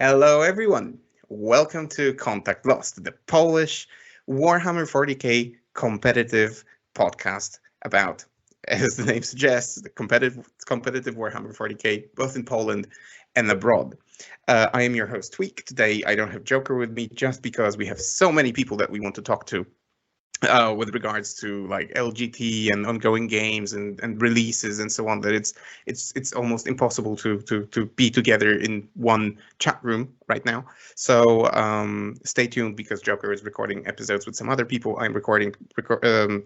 Hello, everyone. Welcome to Contact Lost, the Polish Warhammer 40k competitive podcast about, as the name suggests, the competitive Warhammer 40k, both in Poland and abroad. I am your host, Tweak. Today, I don't have Joker with me just because we have so many people that we want to talk to with regards to like LGT and ongoing games and releases and so on, that it's almost impossible to be together in one chat room right now. So stay tuned, because Joker is recording episodes with some other people. I'm recording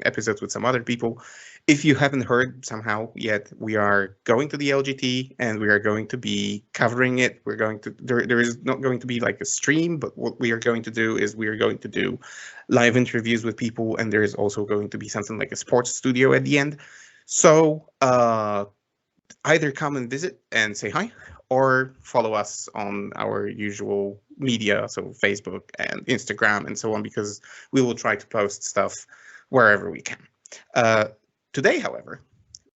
episodes with some other people. If you haven't heard somehow yet, we are going to the LGT and we are going to be covering it. We're going to there is not going to be like a stream, but what we are going to do is we are going to do live interviews with people, and there is also going to be something like a sports studio at the end. So either come and visit and say hi, or follow us on our usual media, so Facebook and Instagram and so on, because we will try to post stuff wherever we can. Today, however,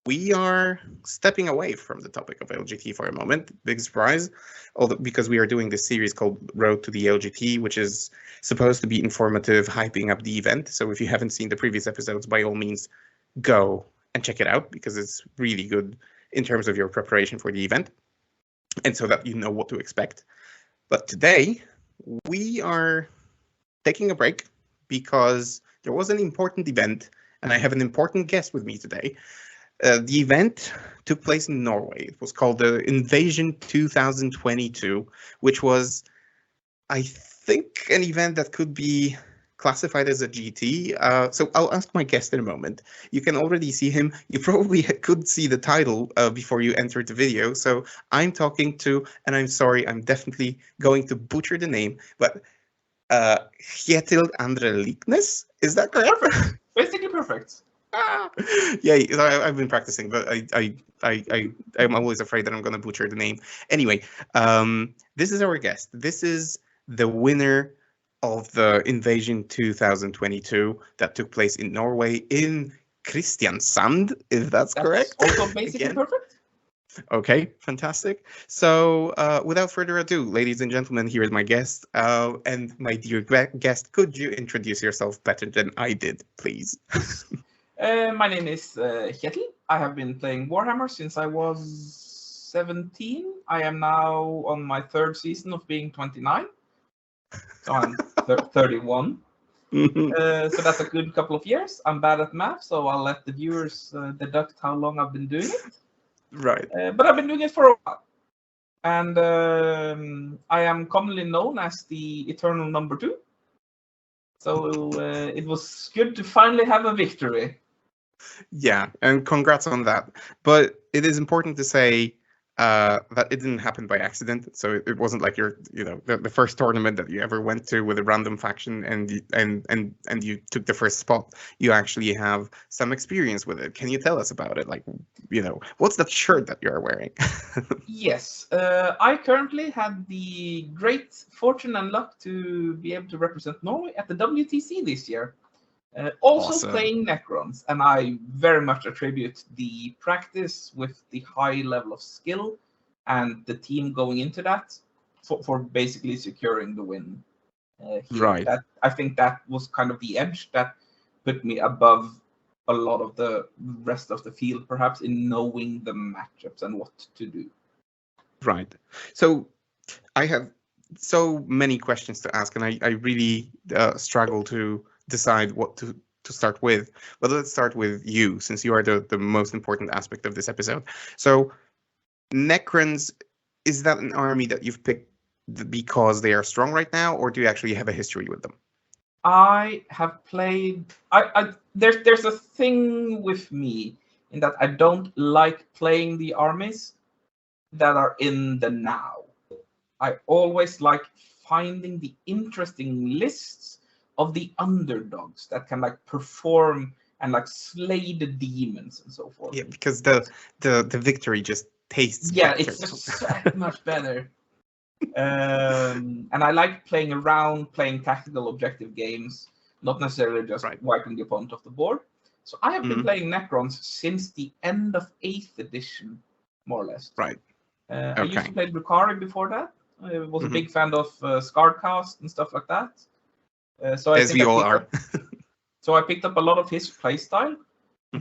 we are stepping away from the topic of LGT for a moment. Big surprise, because we are doing this series called Road to the LGT, which is supposed to be informative, hyping up the event. So if you haven't seen the previous episodes, by all means, go and check it out, because it's really good in terms of your preparation for the event, and so that you know what to expect. But today, we are taking a break because there was an important event, and I have an important guest with me today. The event took place in Norway. It was called the Invasion 2022, which was, I think, an event that could be classified as a GT. So I'll ask my guest in a moment. You can already see him. You probably could see the title before you entered the video. So I'm talking to, and I'm sorry, I'm definitely going to butcher the name, but Kjetil Andre Liknes. Is that correct? Perfect. Basically perfect. Yeah, I've been practicing, but I'm always afraid that I'm going to butcher the name. Anyway, this is our guest. This is the winner of the Invasion 2022 that took place in Norway, in Kristiansand, if that's correct. Also basically perfect. Okay, fantastic. So without further ado, ladies and gentlemen, here is my guest. And my dear guest, could you introduce yourself better than I did, please? My name is Kjetil. I have been playing Warhammer since I was 17. I am now on my third season of being 29. So I'm 31. So that's a good couple of years. I'm bad at math, so I'll let the viewers deduct how long I've been doing it. Right. But I've been doing it for a while. And I am commonly known as the Eternal Number 2. So it was good to finally have a victory. Yeah, and congrats on that. But it is important to say that it didn't happen by accident. So it wasn't like the first tournament that you ever went to with a random faction and you took the first spot. You actually have some experience with it. Can you tell us about it? Like, what's that shirt that you're wearing? Yes, I currently had the great fortune and luck to be able to represent Norway at the WTC this year. Also Awesome. Playing Necrons, and I very much attribute the practice with the high level of skill and the team going into that for basically securing the win. Here. Right. I think that was kind of the edge that put me above a lot of the rest of the field, perhaps, in knowing the matchups and what to do. Right. So I have so many questions to ask, and I really struggle to decide what to start with. But let's start with you, since you are the most important aspect of this episode. So Necrons, is that an army that you've picked because they are strong right now, or do you actually have a history with them? I have played. There's a thing with me in that I don't like playing the armies that are in the now. I always like finding the interesting lists of the underdogs that can like perform and like slay the demons and so forth. Yeah, because the victory just tastes better. It's just so much better. And I like playing around, playing tactical objective games, not necessarily just wiping the opponent off the board. So I have been playing Necrons since the end of 8th edition, more or less. Right. I used to play Drukhari before that. I was a big fan of Scarcast and stuff like that. So I As think we all are. So I picked up a lot of his playstyle,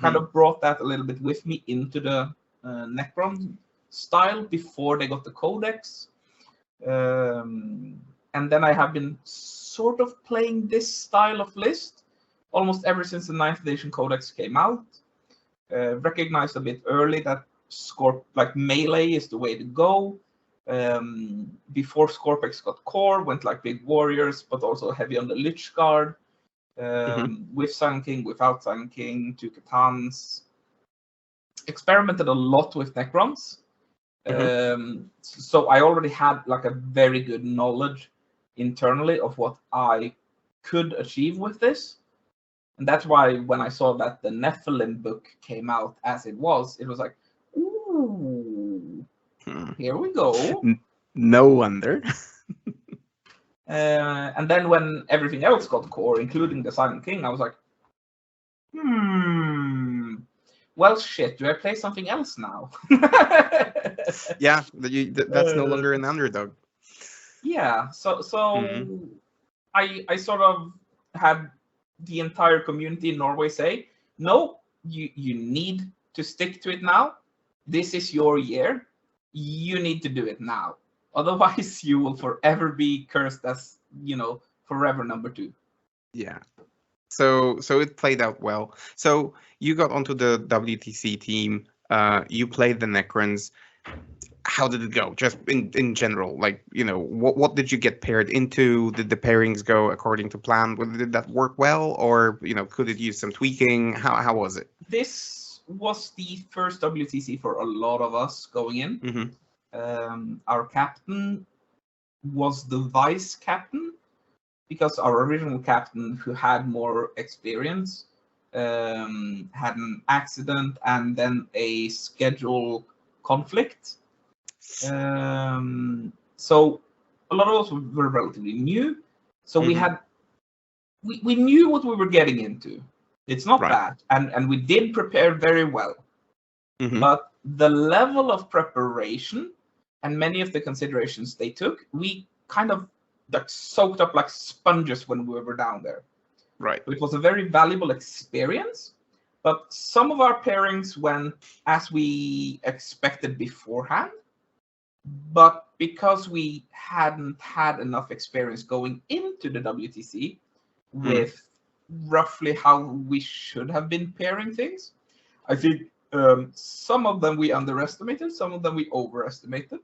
kind of brought that a little bit with me into the Necron style before they got the Codex. And then I have been sort of playing this style of list almost ever since the 9th edition Codex came out. Recognized a bit early that melee is the way to go. Before Scorpex got core, went like big warriors, but also heavy on the Lich Guard. With Silent King, without Silent King, 2 Catans. Experimented a lot with Necrons. So I already had like a very good knowledge internally of what I could achieve with this. And that's why when I saw that the Nephilim book came out as it was like, ooh, here we go. No wonder. And then when everything else got core, including the Silent King, I was like, well, shit, do I play something else now? Yeah, that's no longer an underdog. Yeah, so I sort of had the entire community in Norway say, no, you need to stick to it now. This is your year. You need to do it now. Otherwise, you will forever be cursed as, forever number 2. Yeah. So it played out well. So you got onto the WTC team. You played the Necrons. How did it go? Just in general, like, what did you get paired into? Did the pairings go according to plan? Did that work well, or could it use some tweaking? How was it? This was the first WTC for a lot of us going in. Our captain was the vice captain because our original captain, who had more experience, had an accident and then a schedule conflict. So a lot of us were relatively new. So we knew what we were getting into. It's not bad. And we did prepare very well. But the level of preparation and many of the considerations they took, we kind of soaked up like sponges when we were down there. Right. It was a very valuable experience, but some of our pairings went as we expected beforehand. But because we hadn't had enough experience going into the WTC with roughly how we should have been pairing things, I think some of them we underestimated, some of them we overestimated.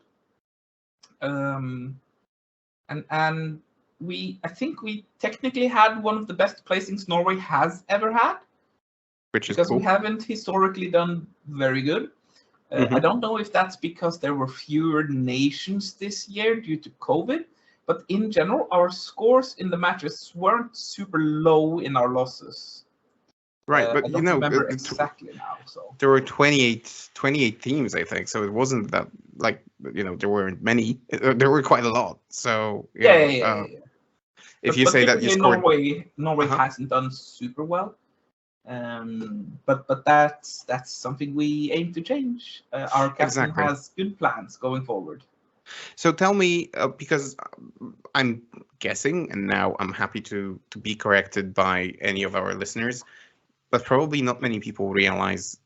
And I think we technically had one of the best placings Norway has ever had. Which is because cool. We haven't historically done very good. I don't know if that's because there were fewer nations this year due to COVID, but in general, our scores in the matches weren't super low in our losses. Right, but I don't remember exactly now. So there were 28 teams, I think. So it wasn't that there weren't many. There were quite a lot. So yeah. If you say that you scored, Norway hasn't done super well. But that's something we aim to change. Our captain has good plans going forward. So tell me, because I'm guessing, and now I'm happy to be corrected by any of our listeners, but probably not many people realize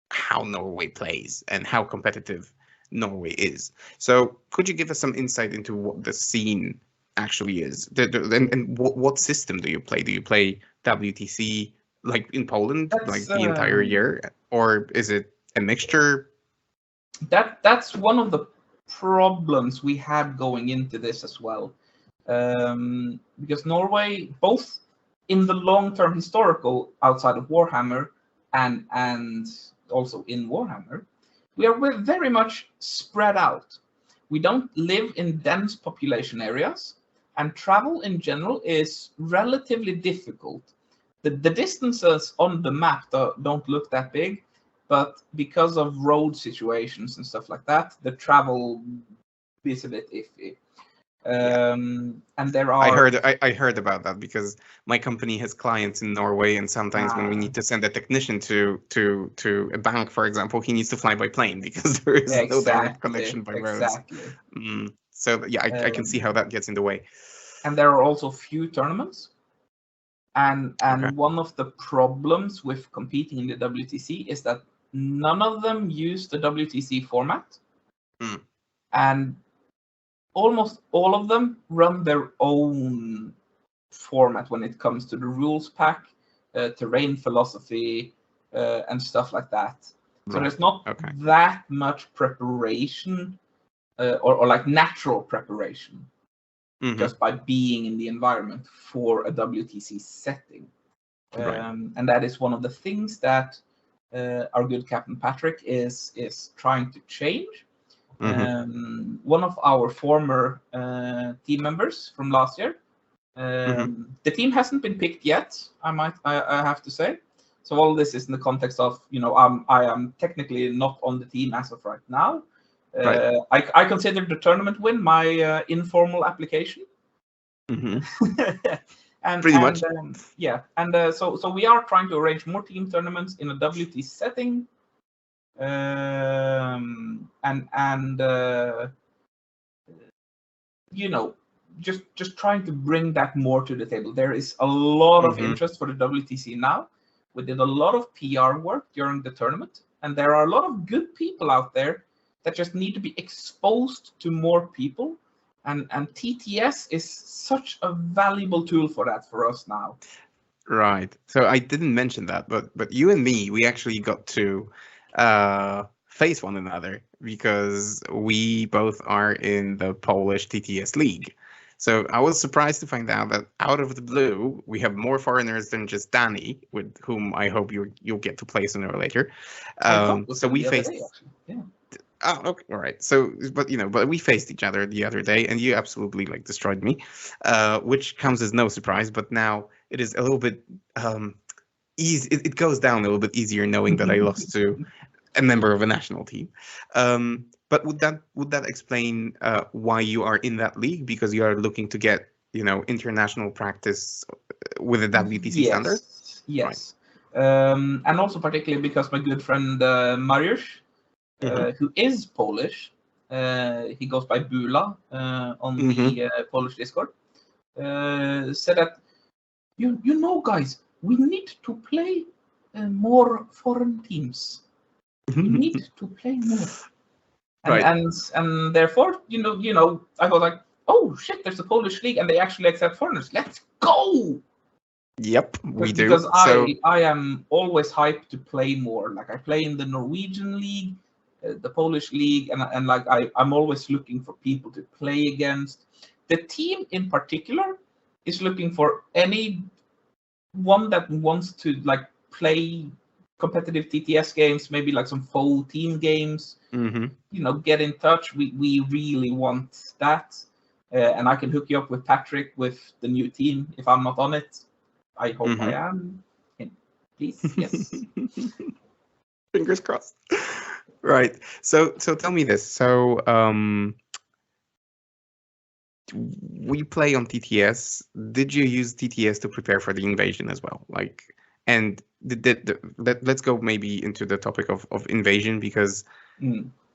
how Norway plays and how competitive Norway is. So could you give us some insight into what the scene actually is? And what system do you play? Do you play WTC like in Poland, the entire year? Or is it a mixture? That's one of the problems we had going into this as well. Because Norway, both in the long-term historical outside of Warhammer and also in Warhammer, we're very much spread out. We don't live in dense population areas, and travel in general is relatively difficult. The distances on the map don't look that big, but because of road situations and stuff like that, the travel is a bit iffy. And there I are heard about that because my company has clients in Norway, and sometimes when we need to send a technician to a bank, for example, he needs to fly by plane because there is no direct connection by roads. exactly. So yeah, I can see how that gets in the way. And there are also few tournaments. And Okay. one of the problems with competing in the WTC is that none of them use the WTC format. And almost all of them run their own format when it comes to the rules pack, terrain philosophy, and stuff like that. So there's not that much preparation or like natural preparation just by being in the environment for a WTC setting. And that is one of the things that our good Captain Patrick is trying to change. One of our former team members from last year, the team hasn't been picked yet, I have to say. So all this is in the context of, I am technically not on the team as of right now. I consider the tournament win my informal application. And pretty much. So we are trying to arrange more team tournaments in a WT setting. Just trying to bring that more to the table. There is a lot of interest for the WTC now. We did a lot of PR work during the tournament, and there are a lot of good people out there that just need to be exposed to more people. And TTS is such a valuable tool for that for us now. Right. So I didn't mention that, but you and me, we actually got to face one another because we both are in the Polish TTS league. So I was surprised to find out that out of the blue, we have more foreigners than just Danny, with whom I hope you'll get to play sooner or later. So we faced. Oh, okay, all right. So, but we faced each other the other day, and you absolutely destroyed me, which comes as no surprise. But now it is a little bit easy. It goes down a little bit easier knowing that I lost to a member of a national team. But would that explain why you are in that league? Because you are looking to get international practice with the WTC standard. Yes, and also particularly because my good friend Mariusz, who is Polish, he goes by Bula on the Polish Discord, said that guys, we need to play more foreign teams. We need to play more. And therefore, I was like, oh shit, there's a Polish league and they actually accept foreigners. Let's go. Yep, we do. Because I am always hyped to play more. Like I play in the Norwegian league, the Polish league, and I'm always looking for people to play against. The team in particular is looking for anyone that wants to play competitive TTS games, maybe some faux team games. Get in touch. We really want that, and I can hook you up with Patrick with the new team if I'm not on it. I hope I am. Please, yes. Fingers crossed. Right. So tell me this. So we play on TTS. Did you use TTS to prepare for the invasion as well? And let's go maybe into the topic of invasion because,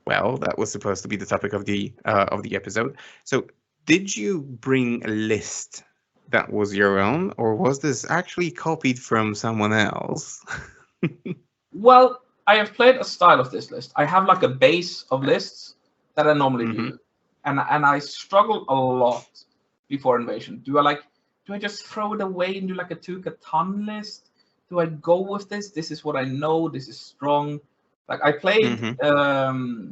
well, that was supposed to be the topic of the episode. So did you bring a list that was your own, or was this actually copied from someone else? Well, I have played a style of this list. I have a base of lists that I normally do, and I struggle a lot before invasion. Do I just throw it away and do a two-ton list? Do I go with this? This is what I know. This is strong. I played the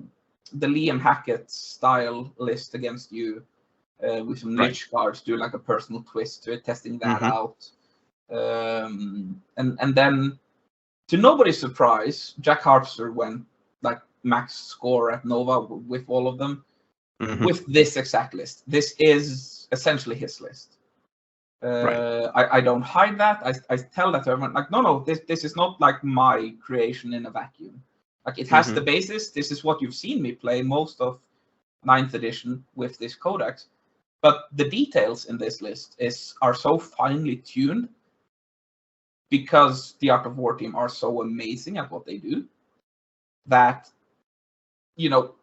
Liam Hackett style list against you with some Lich cards, do a personal twist to it, testing that out. And then, to nobody's surprise, Jack Harpster went max score at Nova with all of them with this exact list. This is essentially his list. I don't hide that. I tell that to everyone, no, this is not my creation in a vacuum. It has the basis. This is what you've seen me play most of 9th edition with this codex. But the details in this list are so finely tuned because the Art of War team are so amazing at what they do that, you know,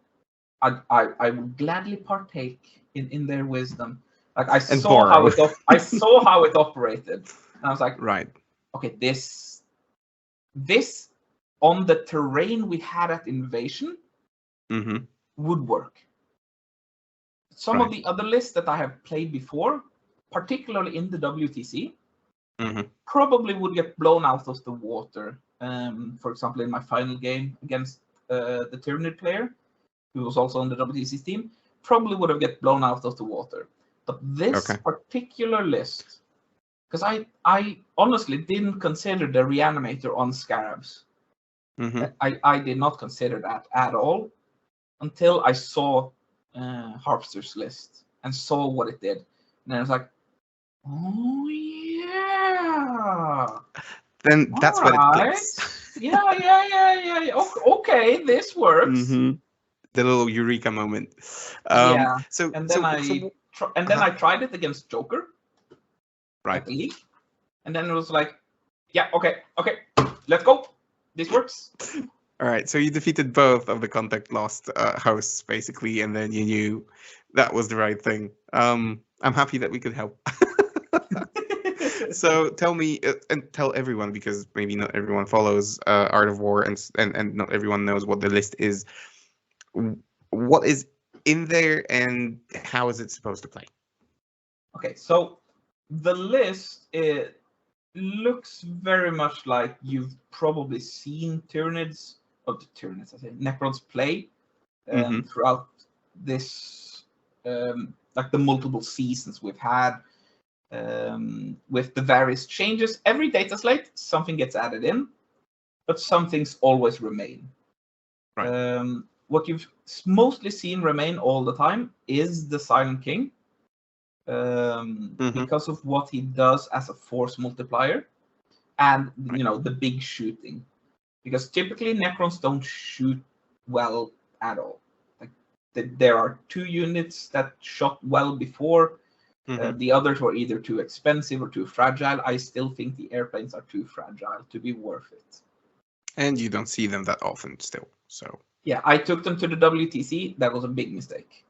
I would gladly partake in their wisdom. Like I saw how it operated, and I was like, right, okay, this on the terrain we had at Invasion would work. Some of the other lists that I have played before, particularly in the WTC, probably would get blown out of the water. For example, in my final game against the Tyranid player, who was also on the WTC team, probably would have get blown out of the water. But this particular list, because I honestly didn't consider the Reanimator on Scarabs. I did not consider that at all until I saw Harpster's list and saw what it did. And I was like, oh yeah. Then that's what it clicks. Yeah. Okay, this works. The little eureka moment. Yeah. And then I tried it against Joker. Right. At the league. And then it was like, yeah, okay, let's go. This works. All right, so you defeated both of the Contact Lost hosts, basically, and then you knew that was the right thing. I'm happy that we could help. So tell me, and tell everyone, because maybe not everyone follows Art of War, and not everyone knows what the list is. What is in there, and how is it supposed to play? Okay, so the list looks very much like you've probably seen Necrons play throughout this, like the multiple seasons we've had, with the various changes. Every data slate, something gets added in, but some things always remain. Right. What you've mostly seen remain all the time is the Silent King. Because of what he does as a force multiplier, and the big shooting. Because typically Necrons don't shoot well at all. Like there are 2 units that shot well before. The others were either too expensive or too fragile. I still think the airplanes are too fragile to be worth it. And you don't see them that often still. So yeah, I took them to the WTC. That was a big mistake.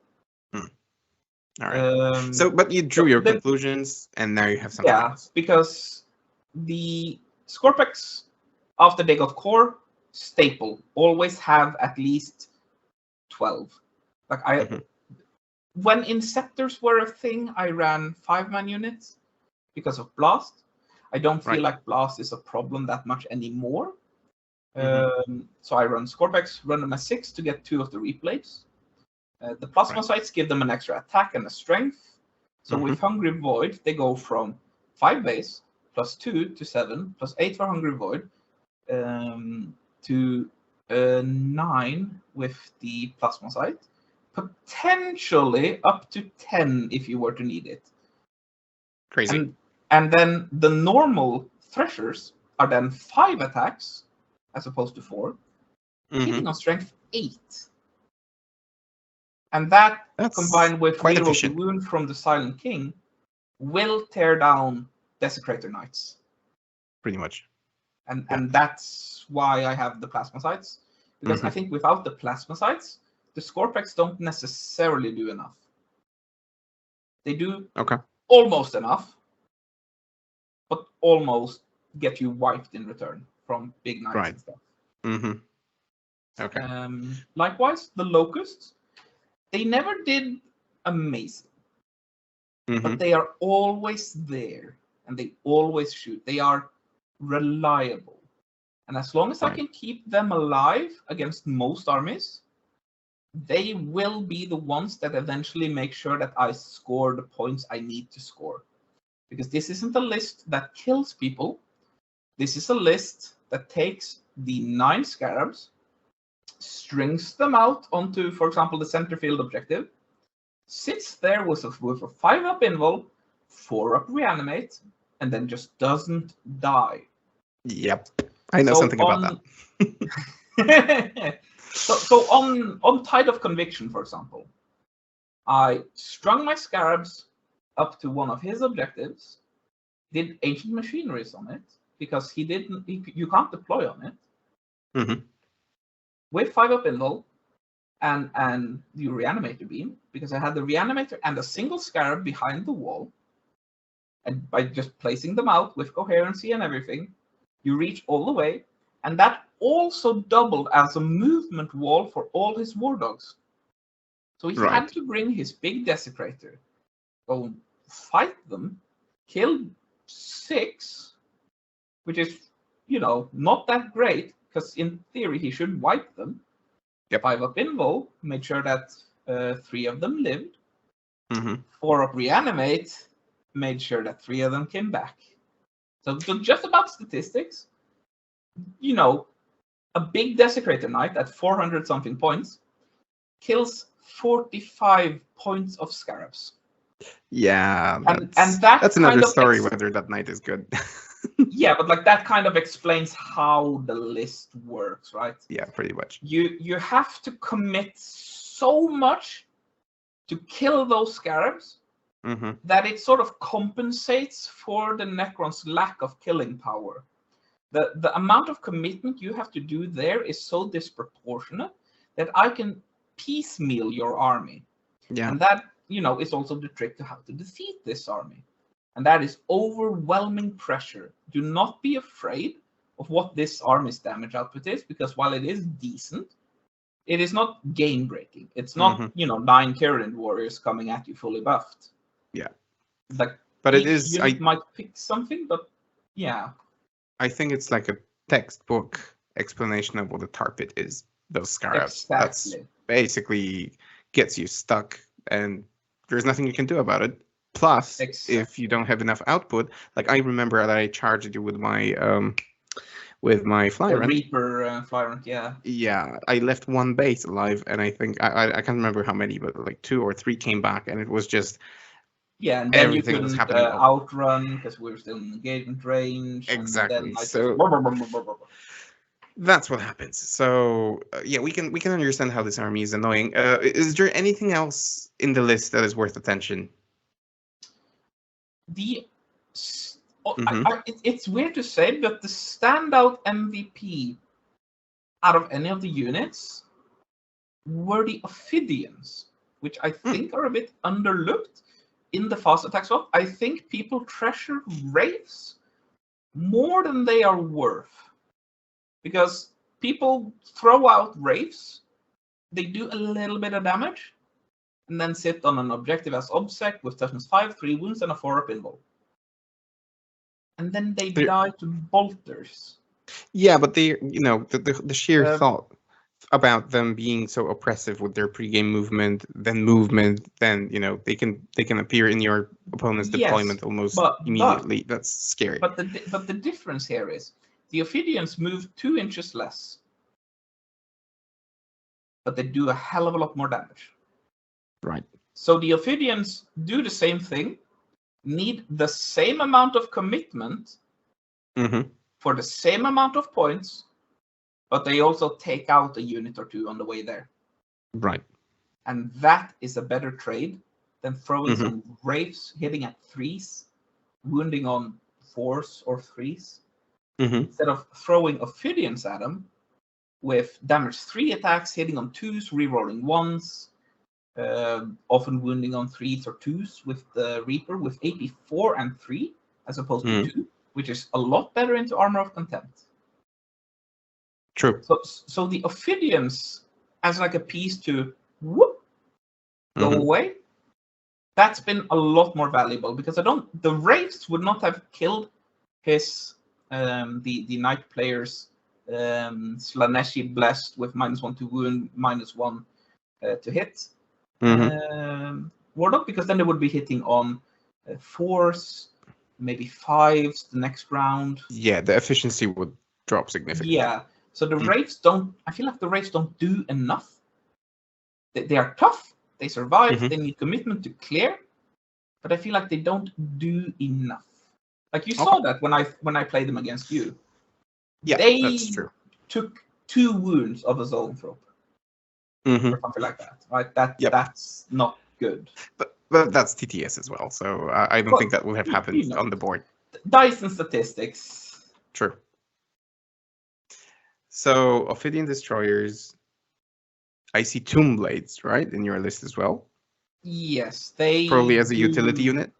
All right. But you drew your conclusions, and now you have something else. Because the Scorpex, after they got core, staple, always have at least 12. Like when Inceptors were a thing, I ran 5-man units because of Blast. I don't feel like Blast is a problem that much anymore. So I run Scorpex, run them as 6 to get 2 of the replays. The plasma sites give them an extra attack and a strength. So with Hungry Void, they go from 5 base, plus 2 to 7, plus 8 for Hungry Void, to 9 with the plasma site. Potentially up to 10 if you were to need it. Crazy. And then the normal Threshers are then 5 attacks, as opposed to 4, hitting on strength 8. And that's combined with Reroll Wound from the Silent King will tear down Desecrator Knights. Pretty much. And that's why I have the Plasma Sites. Because I think without the Plasma Sites, the Scorpex don't necessarily do enough. They do almost enough, but almost get you wiped in return from big knights and stuff. Okay. Likewise, the Locusts, they never did amazing, but they are always there, and they always shoot. They are reliable. And as long as I can keep them alive against most armies, they will be the ones that eventually make sure that I score the points I need to score. Because this isn't a list that kills people. This is a list that takes the 9 Scarabs, strings them out onto, for example, the center field objective, sits there with a 5-up invul, 4-up reanimate, and then just doesn't die. Yep, I know something about that. So on Tide of Conviction, for example, I strung my scarabs up to one of his objectives, did ancient machineries on it, because you can't deploy on it, with 5-up invul, and the reanimator beam, because I had the reanimator and a single scarab behind the wall, and by just placing them out with coherency and everything, you reach all the way, and that also doubled as a movement wall for all his war dogs. So he had to bring his big desecrator, go fight them, kill 6, which is, not that great, because in theory he should wipe them. 5-up invul, made sure that 3 of them lived. 4-up reanimate, made sure that 3 of them came back. So just about statistics, a big desecrator knight at 400 something points kills 45 points of scarabs. Yeah, and that's another story whether that knight is good. Yeah, but that kind of explains how the list works, right? Yeah, pretty much. You have to commit so much to kill those scarabs that it sort of compensates for the Necrons' lack of killing power. The amount of commitment you have to do there is so disproportionate that I can piecemeal your army. Yeah. And that, is also the trick to how to defeat this army. And that is overwhelming pressure. Do not be afraid of what this army's damage output is, because while it is decent, it is not game-breaking. It's not, 9 Kieran warriors coming at you fully buffed. Yeah. But it is. Unit might pick something, but yeah. I think it's like a textbook explanation of what a tar pit is. Those scarabs. Exactly. That's basically gets you stuck, and there's nothing you can do about it. Plus, if you don't have enough output, like I remember that I charged you with my Flyrant. Reaper Flyrant, yeah. Yeah, I left 1 base alive, and I think I can't remember how many, but like 2 or 3 came back, and it was just and then everything you couldn't outrun because we were still in engagement range. Exactly. So that's what happens. So yeah, we can understand how this army is annoying. Is there anything else in the list that is worth attention? It's weird to say, but the standout MVP out of any of the units were the Aphidians, which I think are a bit underlooked in the fast attack swap. I think people treasure Wraiths more than they are worth, because people throw out Wraiths, they do a little bit of damage, and then sit on an objective as Obsec with toughness 5, 3 wounds, and a 4-up invul. And then they die to bolters. Yeah, but they, the sheer thought about them being so oppressive with their pre-game movement, then they can appear in your opponent's deployment almost immediately. That's scary. But the difference here is the Aphidians move 2 inches less, but they do a hell of a lot more damage. Right. So the Aphidians do the same thing, need the same amount of commitment for the same amount of points, but they also take out a unit or 2 on the way there. Right. And that is a better trade than throwing some Wraiths hitting at 3s, wounding on 4s or 3s, instead of throwing Aphidians at them with damage 3 attacks, hitting on 2s, rerolling 1s, often wounding on 3s or 2s with the Reaper with AP 4 and 3 as opposed to 2, which is a lot better into Armor of Contempt. True. So the Aphidians as like a piece to go away, that's been a lot more valuable, because the Wraiths would not have killed his the Knight players Slaneshi Blessed with -1 to wound, -1 to hit. Warlock, because then they would be hitting on 4s, maybe 5s the next round. Yeah, the efficiency would drop significantly. Yeah, so the Wraiths I feel like the Wraiths don't do enough. They are tough, they survive, they need commitment to clear, but I feel like they don't do enough. Like you saw that when I played them against you. Yeah, they that's true. Took 2 wounds of a Zoanthrope. Or something like that, right? That's not good. But that's TTS as well, so I don't think that would have happened on the board. Dice and statistics. True. So Ophidian destroyers, I see Tomb Blades, right, in your list as well. Yes, they probably as a utility unit.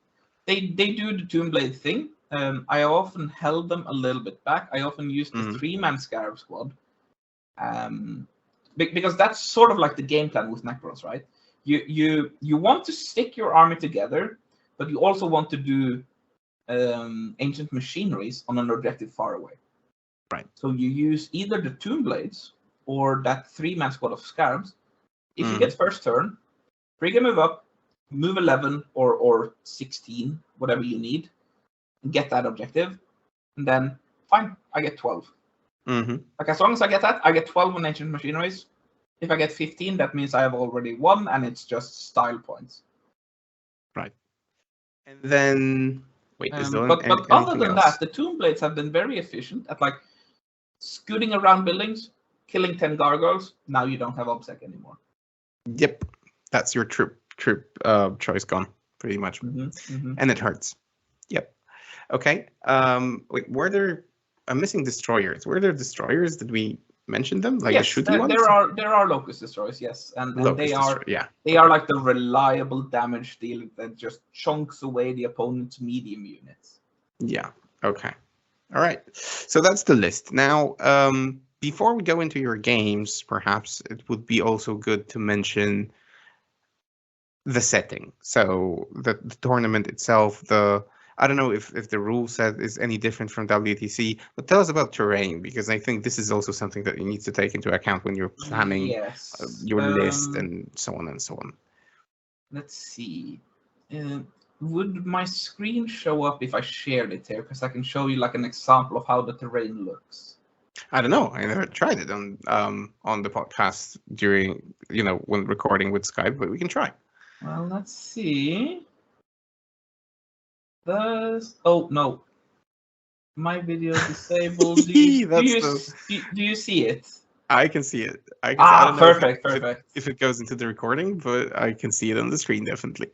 They do the Tomb Blade thing. I often held them a little bit back. I often used the 3-man Scarab Squad, because that's sort of like the game plan with Necrons, right? You want to stick your army together, but you also want to do ancient machineries on an objective far away. Right. So you use either the Tomb Blades or that 3-man squad of Scarabs. If you get first turn, trigger move up, move 11 or 16, whatever you need, and get that objective, and then fine, I get 12. Like as long as I get that, I get 12 on ancient machineries. If I get 15, that means I have already won, and it's just style points. Right. And then wait, is there but other than else? that, the Tomb Blades have been very efficient at like scooting around buildings, killing 10 gargoyles. Now you don't have obsec anymore. Yep, that's your troop choice gone pretty much, and it hurts. Yep. Okay. Wait, were there? I'm missing destroyers. Were there destroyers? Did we mention them? Like yes, the shooty ones? there are locust destroyers. Yes, and they are they are like the reliable damage dealer that just chunks away the opponent's medium units. Yeah. Okay. All right. So that's the list. Now, before we go into your games, perhaps it would be also good to mention the setting. So the tournament itself, I don't know if the rule set is any different from WTC, but tell us about terrain, because I think this is also something that you need to take into account when you're planning your list and so on and so on. Let's see. Would my screen show up if I shared it here? Because I can show you like an example of how the terrain looks. I don't know. I never tried it on the podcast during, when recording with Skype, but we can try. Well, let's see. Oh no, my video disabled. Do you see it? I can see it. I don't perfect, know perfect. If it goes into the recording, but I can see it on the screen definitely.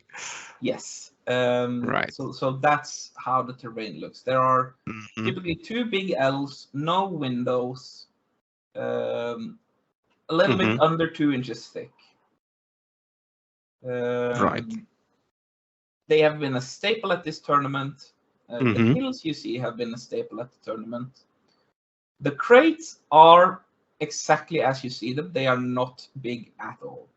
Yes. Right. So that's how the terrain looks. There are typically 2 big L's, no windows, a little bit under 2 inches thick. Right. They have been a staple at this tournament. The hills you see have been a staple at the tournament. The crates are exactly as you see them. They are not big at all.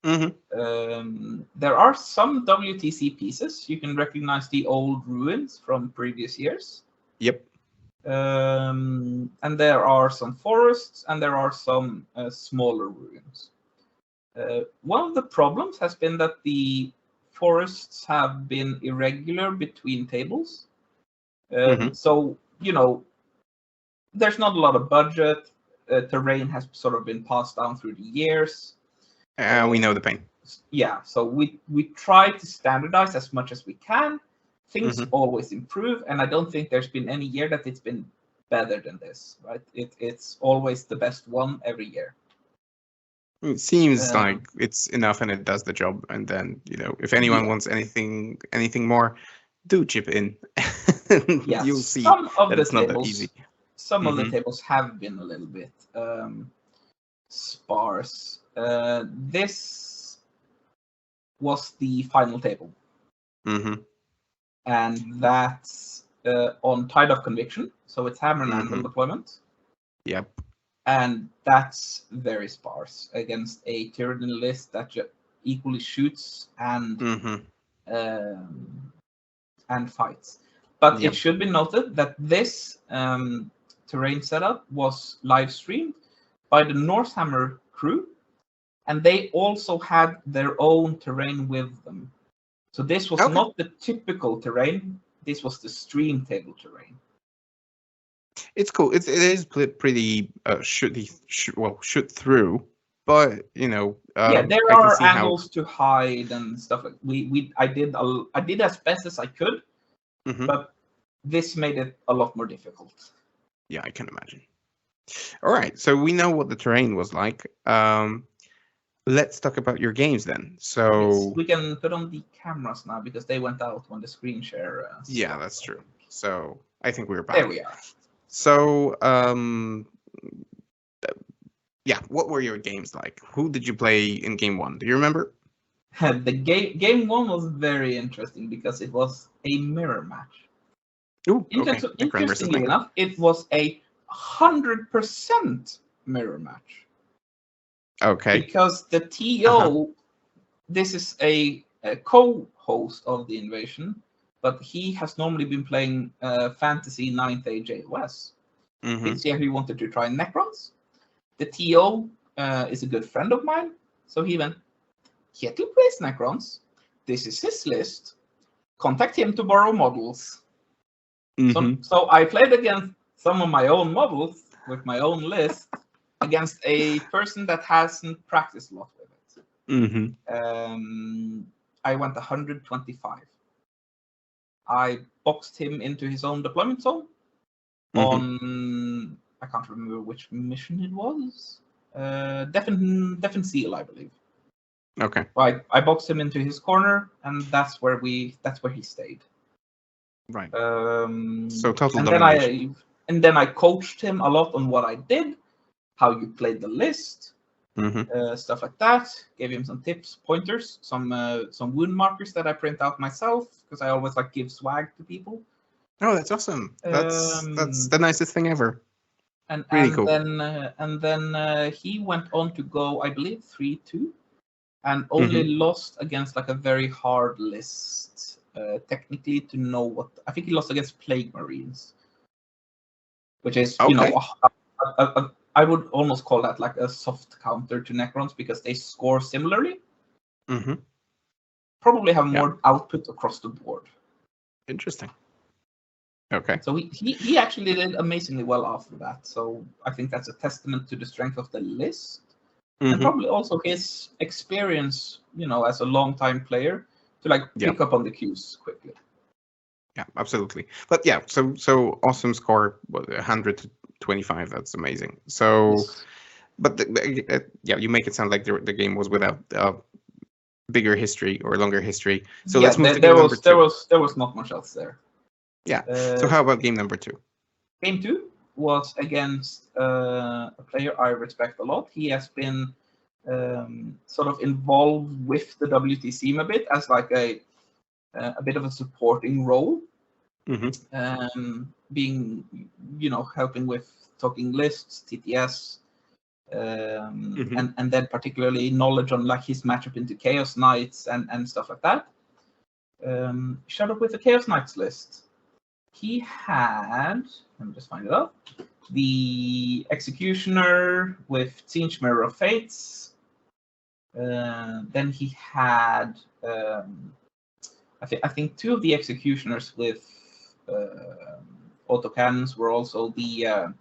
There are some WTC pieces. You can recognize the old ruins from previous years. Yep. And there are some forests, and there are some smaller ruins. One of the problems has been that the forests have been irregular between tables. So, there's not a lot of budget. Terrain has sort of been passed down through the years. We know the pain. Yeah, so we try to standardize as much as we can. Things always improve, and I don't think there's been any year that it's been better than this, right? It's always the best one every year. It seems like it's enough and it does the job. And then, if anyone wants anything more, do chip in. You'll see that it's not that easy. Some of the tables have been a little bit sparse. This was the final table. And that's on Tide of Conviction. So it's hammer and anvil deployment. Yep. And that's very sparse against a Tyranny list that equally shoots and fights. But it should be noted that this terrain setup was live streamed by the Northammer crew, and they also had their own terrain with them. So this was not the typical terrain. This was the stream table terrain. It's cool. It is pretty shoot through, but there are angles to hide and stuff. I did as best as I could, but this made it a lot more difficult. Yeah, I can imagine. All right, so we know what the terrain was like. let's talk about your games then. Yes, So we can put on the cameras now because they went out when the screen share. yeah, stopped, that's I true. think. So I think we're There back. we are. So yeah, what were your games like? Who did you play in game one? Do you remember? The game one was very interesting because it was a mirror match. Ooh, okay. Necron versus Interestingly Necron. enough, it was a 100% mirror match Okay. because the TO, this is a co-host of the Invasion, but he has normally been playing Fantasy 9th Age AOS. This year he wanted to try Necrons. The TO is a good friend of mine, so he went, Kjetil plays Necrons. This is his list. Contact him to borrow models. So I played against some of my own models with my own list against a person that hasn't practiced a lot with it. I went 125. I boxed him into his own deployment zone on, I can't remember which mission it was. Defin Seal, I believe. Okay. I boxed him into his corner, and that's where he stayed. Right. So total domination. Then I coached him a lot on what I did, how you played the list, stuff like that. Gave him some tips, pointers, some wound markers that I print out myself because I always like give swag to people. Oh, that's awesome! That's the nicest thing ever. Really cool. Then he went on to go, I believe, 3-2, and only lost against like a very hard list. Technically, to know what I think he lost against Plague Marines, which is I would almost call that like a soft counter to Necrons because they score similarly. Probably have more output across the board. Interesting. Okay. So he actually did amazingly well after that. So I think that's a testament to the strength of the list. And probably also his experience, as a long-time player, to pick up on the cues quickly. Yeah, absolutely. But yeah, so awesome score, 125. That's amazing. So, yes. But you make it sound like the game was without bigger history or longer history. So let's move to game number two. There was not much else there. Yeah. So how about game number two? Game two was against a player I respect a lot. He has been sort of involved with the WTC a bit as like a bit of a supporting role, being helping with talking lists, TTS, and then particularly knowledge on like his matchup into Chaos Knights and stuff like that. Showed up with the Chaos Knights list. He had, let me just find it up, the Executioner with Tzeentch Mirror of Fates. Then he had, I think two of the Executioners with autocannons were also the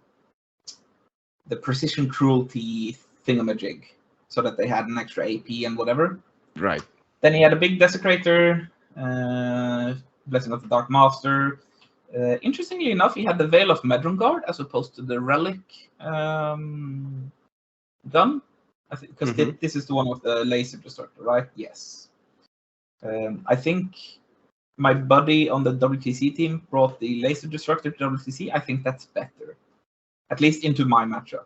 Precision Cruelty thingamajig, so that they had an extra AP and whatever. Right. Then he had a big Desecrator, Blessing of the Dark Master. Interestingly enough, he had the Veil of Medrungard as opposed to the Relic gun. I think because this is the one with the laser destructor, right? Yes. I think my buddy on the WTC team brought the laser destructor to WTC. I think that's better, at least into my matchup.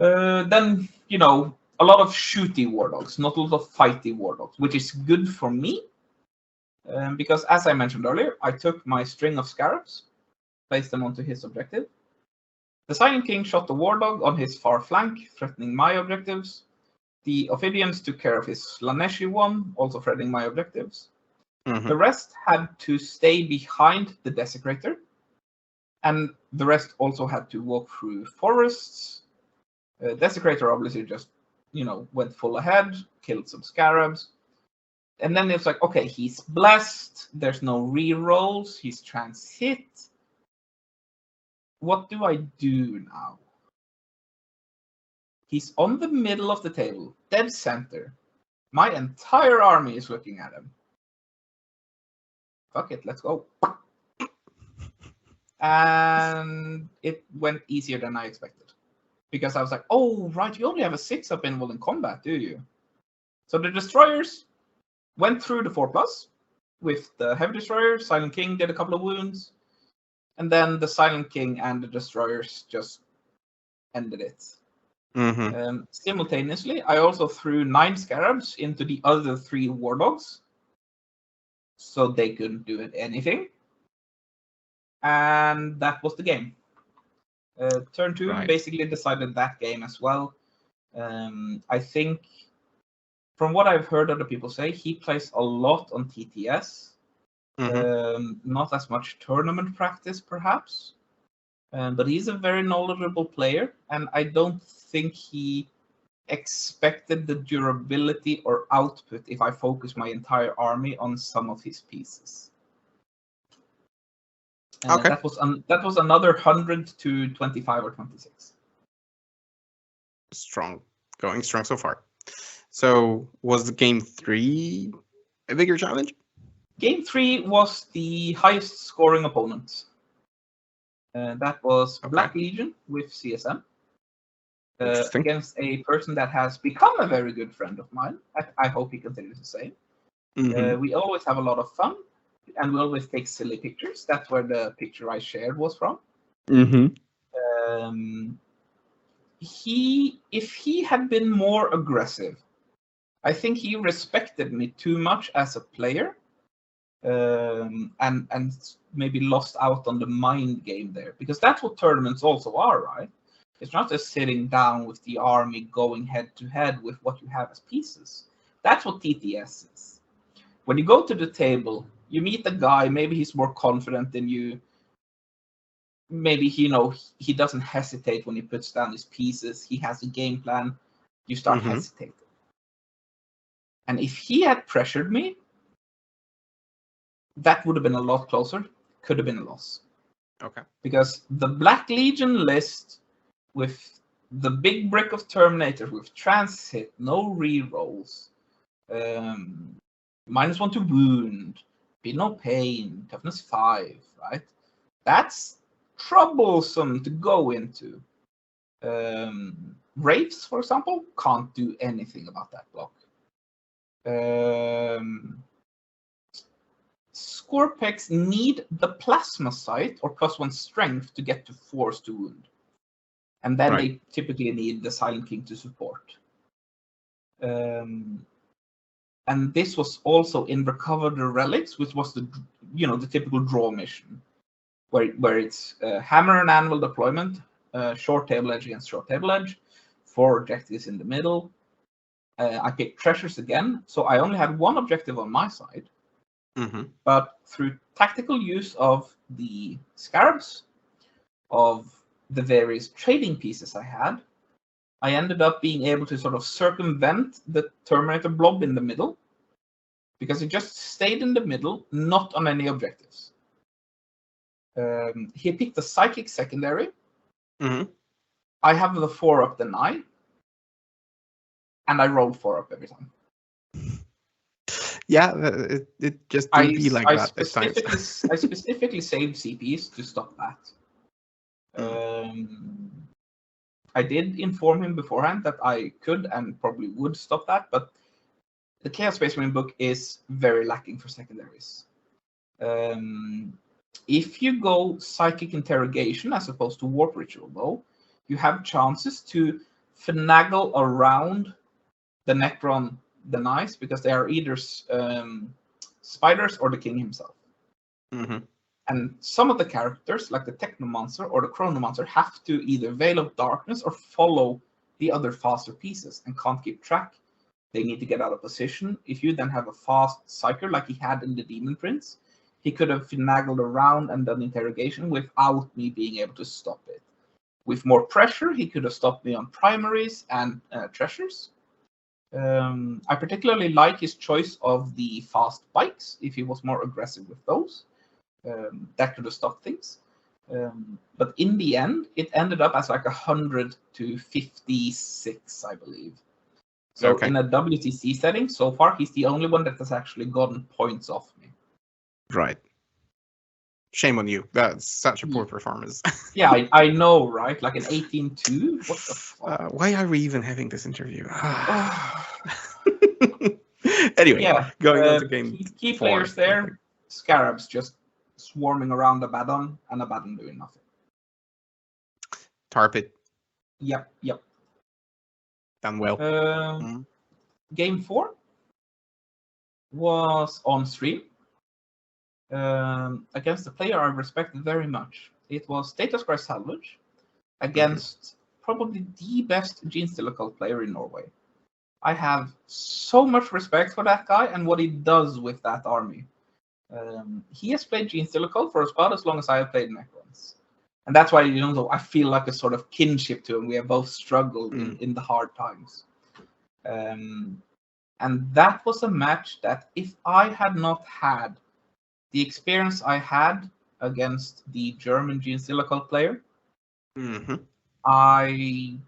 Then a lot of shooty war dogs, not a lot of fighty war dogs, which is good for me. Because as I mentioned earlier, I took my string of scarabs, placed them onto his objective. The Silent King shot the war dog on his far flank, threatening my objectives. The Aphidians took care of his Slaneshi one, also threatening my objectives. The rest had to stay behind the Desecrator, and the rest also had to walk through forests. Desecrator obviously just, went full ahead, killed some scarabs. And then it's like, okay, he's blessed. There's no re-rolls. He's trans-hit. What do I do now? He's on the middle of the table, dead center. My entire army is looking at him. Fuck it, let's go. And it went easier than I expected. because I was like, oh, right, you only have a 6-up involved in combat, do you? So the destroyers went through the 4+ with the heavy destroyer. Silent King did a couple of wounds, and then the Silent King and the destroyers just ended it. Simultaneously, I also threw 9 scarabs into the other 3 war dogs, so they couldn't do anything. And that was the game. Turn 2 basically decided that game as well. I think, from what I've heard other people say, he plays a lot on TTS. Not as much tournament practice, perhaps. But he's a very knowledgeable player, and I don't think he expected the durability or output if I focus my entire army on some of his pieces. Okay. That was another 100 to 25 or 26. Strong. Going strong so far. So was the game 3 a bigger challenge? Game 3 was the highest scoring opponent. That was Black Legion with CSM. Against a person that has become a very good friend of mine. I hope he continues the same. We always have a lot of fun, and we always take silly pictures. That's where the picture I shared was from. If he had been more aggressive, I think he respected me too much as a player, and maybe lost out on the mind game there, because that's what tournaments also are, right? It's not just sitting down with the army going head to head with what you have as pieces. That's what TTS is. When you go to the table, you meet a guy, maybe he's more confident than you. Maybe he doesn't hesitate when he puts down his pieces. He has a game plan. You start hesitating. And if he had pressured me, that would have been a lot closer. Could have been a loss. Okay. Because the Black Legion list with the big brick of Terminator with transit, no rerolls, -1 to wound, be no pain, toughness 5, right? That's troublesome to go into. Wraiths, for example, can't do anything about that block. Scorpex need the plasma sight or +1 strength to get to force to wound. And then they typically need the Silent King to support. And this was also in Recover the Relics, which was the typical draw mission, where it's hammer and anvil deployment, short table edge against short table edge, 4 objectives in the middle. I picked treasures again, so I only had 1 objective on my side. But through tactical use of the scarabs, of the various trading pieces I had, I ended up being able to sort of circumvent the Terminator blob in the middle, because it just stayed in the middle, not on any objectives. He picked the Psychic secondary. I have the 4-up deny, and I rolled 4-up every time. Yeah, it just do be like that at times. I specifically saved CPs to stop that. I did inform him beforehand that I could and probably would stop that, but the Chaos Space Marine book is very lacking for secondaries. If you go Psychic Interrogation as opposed to Warp Ritual, though, you have chances to finagle around the Necron denies, because they are either spiders or the king himself. And some of the characters, like the Technomancer or the Chronomancer, have to either Veil of Darkness or follow the other faster pieces and can't keep track. They need to get out of position. If you then have a fast Psyker like he had in the Demon Prince, he could have finagled around and done interrogation without me being able to stop it. With more pressure, he could have stopped me on primaries and treasures. I particularly like his choice of the fast bikes, if he was more aggressive with those. That could have stopped things. But in the end, it ended up as like 100 to 56, I believe. So in a WTC setting, so far, he's the only one that has actually gotten points off me. Right. shame on you. That's such a poor performance. Yeah, I know, right? Like an 18-2? What the fuck? Why are we even having this interview? Anyway, Yeah, going on to game key 4. players there. Scarabs just swarming around Abaddon, and Abaddon doing nothing. Tarpit. Yep. Done well. Game 4 was on stream against a player I respected very much. It was Status Christ Salvage against probably the best Genestealer cult player in Norway. I have so much respect for that guy and what he does with that army. He has played Genestealer cult for about as long as I have played Necrons. And that's why, I feel like a sort of kinship to him. We have both struggled in the hard times. And that was a match that if I had not had the experience I had against the German Genestealer cult player, I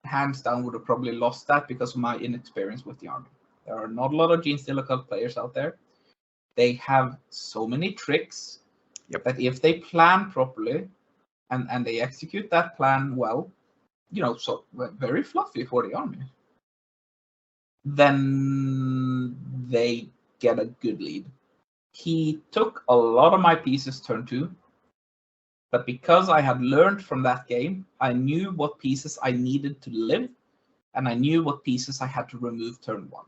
hands down would have probably lost that because of my inexperience with the army. There are not a lot of Genestealer cult players out there. They have so many tricks that if they plan properly and they execute that plan well, so very fluffy for the army, then they get a good lead. He took a lot of my pieces turn 2, but because I had learned from that game, I knew what pieces I needed to live, and I knew what pieces I had to remove turn 1.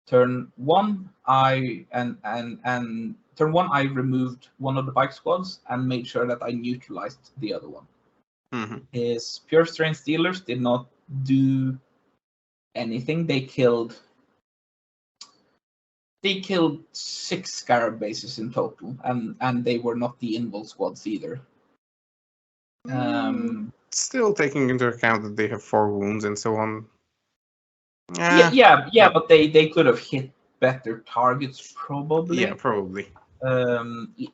Turn 1, I removed one of the bike squads and made sure that I neutralized the other one. His Pure Strain Stealers did not do anything. They killed 6 Scarab bases in total, and they were not the Invul squads either. Still taking into account that they have 4 wounds and so on. Yeah, but they could have hit better targets probably. Yeah, probably.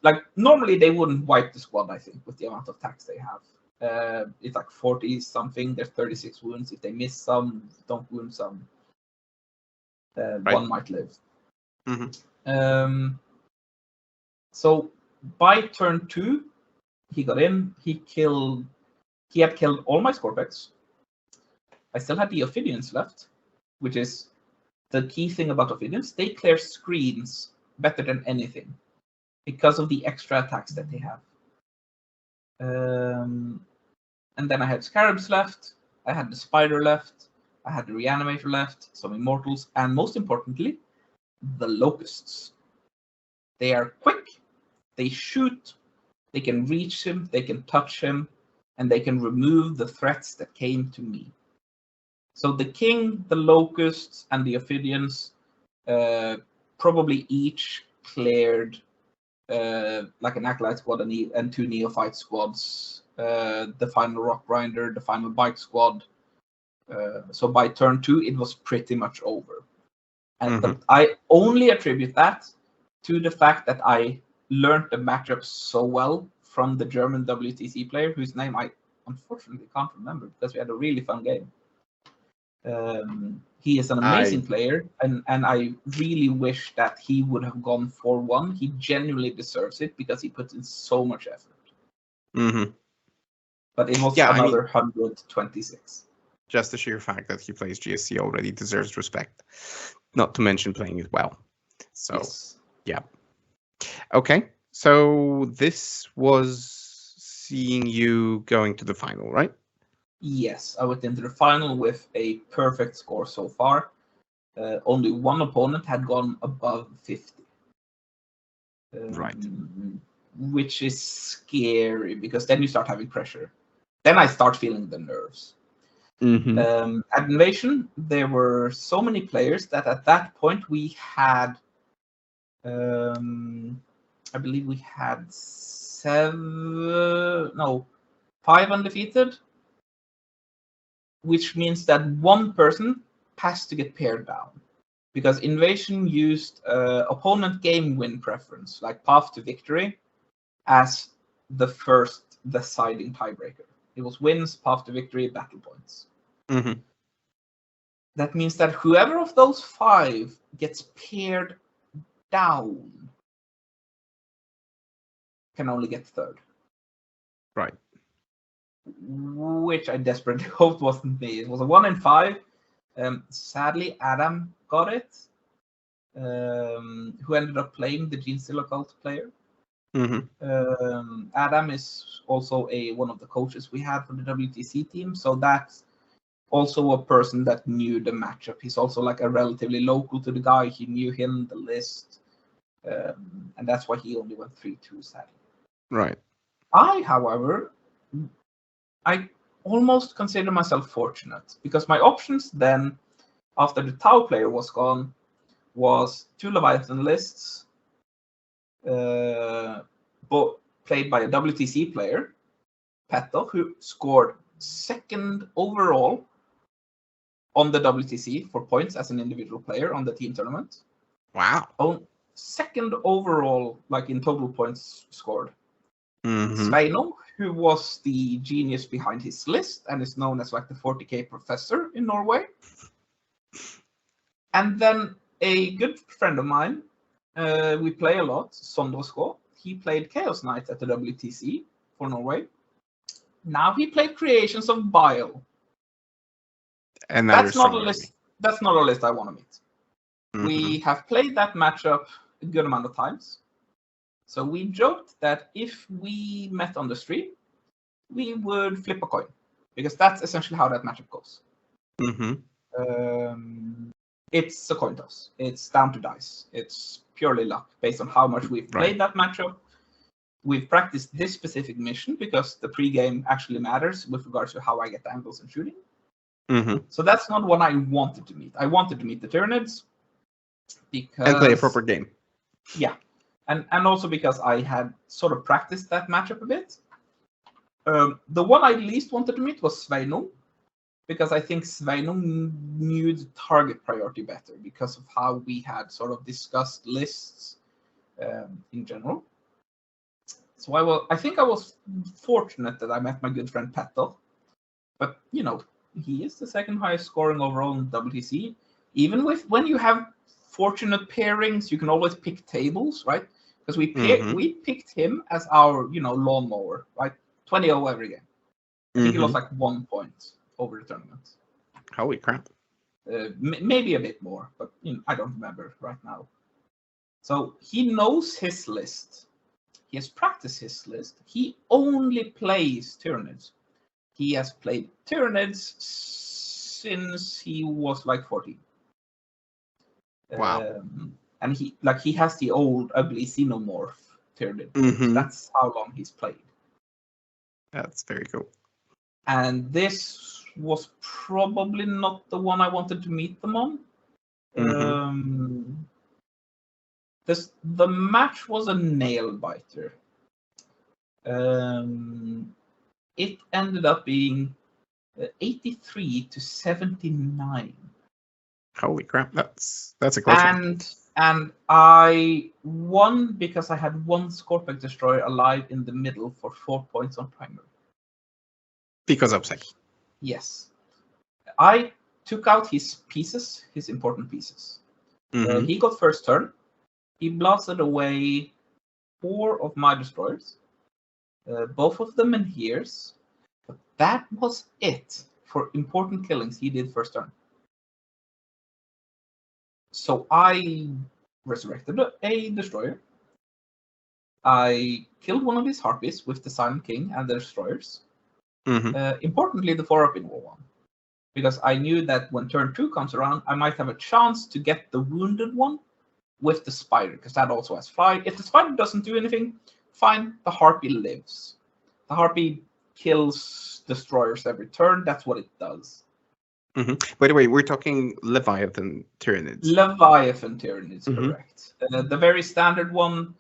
Like normally they wouldn't wipe the squad, I think, with the amount of tax they have. It's like 40 something. There's 36 wounds. If they miss some, don't wound some, one might live. So by turn 2, he got in. He had killed all my Scorpex. I still had the Aphidians left, which is the key thing about Aphidians. They clear screens better than anything because of the extra attacks that they have. And then I had Scarabs left. I had the Spider left. I had the Reanimator left, some Immortals, and most importantly, the Locusts. They are quick. They shoot. They can reach him. They can touch him. And they can remove the threats that came to me. So the King, the Locusts, and the Aphidians probably each cleared like an Acolyte squad and 2 Neophyte squads, the final Rock Grinder, the final Bike squad. So by turn 2, it was pretty much over. But I only attribute that to the fact that I learned the matchup so well from the German WTC player, whose name I unfortunately can't remember because we had a really fun game. He is an amazing player, and I really wish that he would have gone 4-1. He genuinely deserves it because he puts in so much effort. But it was another 126. Just the sheer fact that he plays GSC already deserves respect, not to mention playing it well. So, yeah. Okay, so this was seeing you going to the final, right? Yes, I went into the final with a perfect score so far. Only one opponent had gone above 50. Right. Which is scary because then you start having pressure. Then I start feeling the nerves. At Invasion, there were so many players that at that point we had, I believe we had 5 undefeated, which means that one person has to get paired down. Because Invasion used opponent game win preference, like path to victory, as the first deciding tiebreaker. It was wins, path to victory, battle points. That means that whoever of those 5 gets paired down can only get third. Right. Which I desperately hoped wasn't me. It was a 1 in 5. Sadly, Adam got it, who ended up playing the Gene Stealer Cult player. Adam is also one of the coaches we had for the WTC team, so that's also a person that knew the matchup. He's also like a relatively local to the guy. He knew him, the list, and that's why he only went 3-2, sadly. Right. However, I almost consider myself fortunate because my options then, after the Tau player was gone, was 2 Leviathan lists, but played by a WTC player, Peto, who scored 2nd overall on the WTC for points as an individual player on the team tournament. Wow. 2nd overall, like in total points scored. Mm-hmm. Who was the genius behind his list and is known as like the 40k professor in Norway. And then a good friend of mine, we play a lot, Sondresko. He played Chaos Knight at the WTC for Norway. Now he played Creations of Bile. And that's not a list. That's not a list I want to meet. Mm-hmm. We have played that matchup a good amount of times. So we joked that if we met on the street, we would flip a coin, because that's essentially how that matchup goes. Mm-hmm. It's a coin toss. It's down to dice. It's purely luck based on how much we've played that matchup. We've practiced this specific mission because the pregame actually matters with regards to how I get angles and shooting. Mm-hmm. So that's not what I wanted to meet. I wanted to meet the Tyranids because and play a proper game. Yeah. And also because I had sort of practiced that matchup a bit. The one I least wanted to meet was Sveinung, because I think Sveinung knew the target priority better because of how we had sort of discussed lists in general. So I think I was fortunate that I met my good friend Peto. But, you know, he is the 2nd highest scoring overall in WTC. Even when you have fortunate pairings, you can always pick tables, right? Because we picked him as our, lawnmower, right? 20-0 every game. I think he lost like 1 point over the tournament. Holy crap. Maybe a bit more, but I don't remember right now. So he knows his list. He has practiced his list. He only plays Tyranids. He has played Tyranids since he was like 14. Wow. And he has the old ugly xenomorph Tyranid. That's how long he's played. That's very cool. And this was probably not the one I wanted to meet them on. The match was a nail biter. It ended up being 83-79. Holy crap! That's a close one. And I won because I had 1 Scorpion Destroyer alive in the middle for 4 points on primary. Because of second. Yes. I took out his pieces, his important pieces. He got first turn. He blasted away 4 of my destroyers. Both of them in here's. But that was it for important killings he did first turn. So I resurrected a destroyer. I killed one of his harpies with the Silent King and the destroyers. Importantly, the 4-up in War 1. Because I knew that when turn 2 comes around, I might have a chance to get the wounded one with the spider, because that also has fly. If the spider doesn't do anything, fine, the harpy lives. The harpy kills destroyers every turn. That's what it does. By the way, we're talking Leviathan Tyranids. Leviathan Tyranids, correct. The very standard one,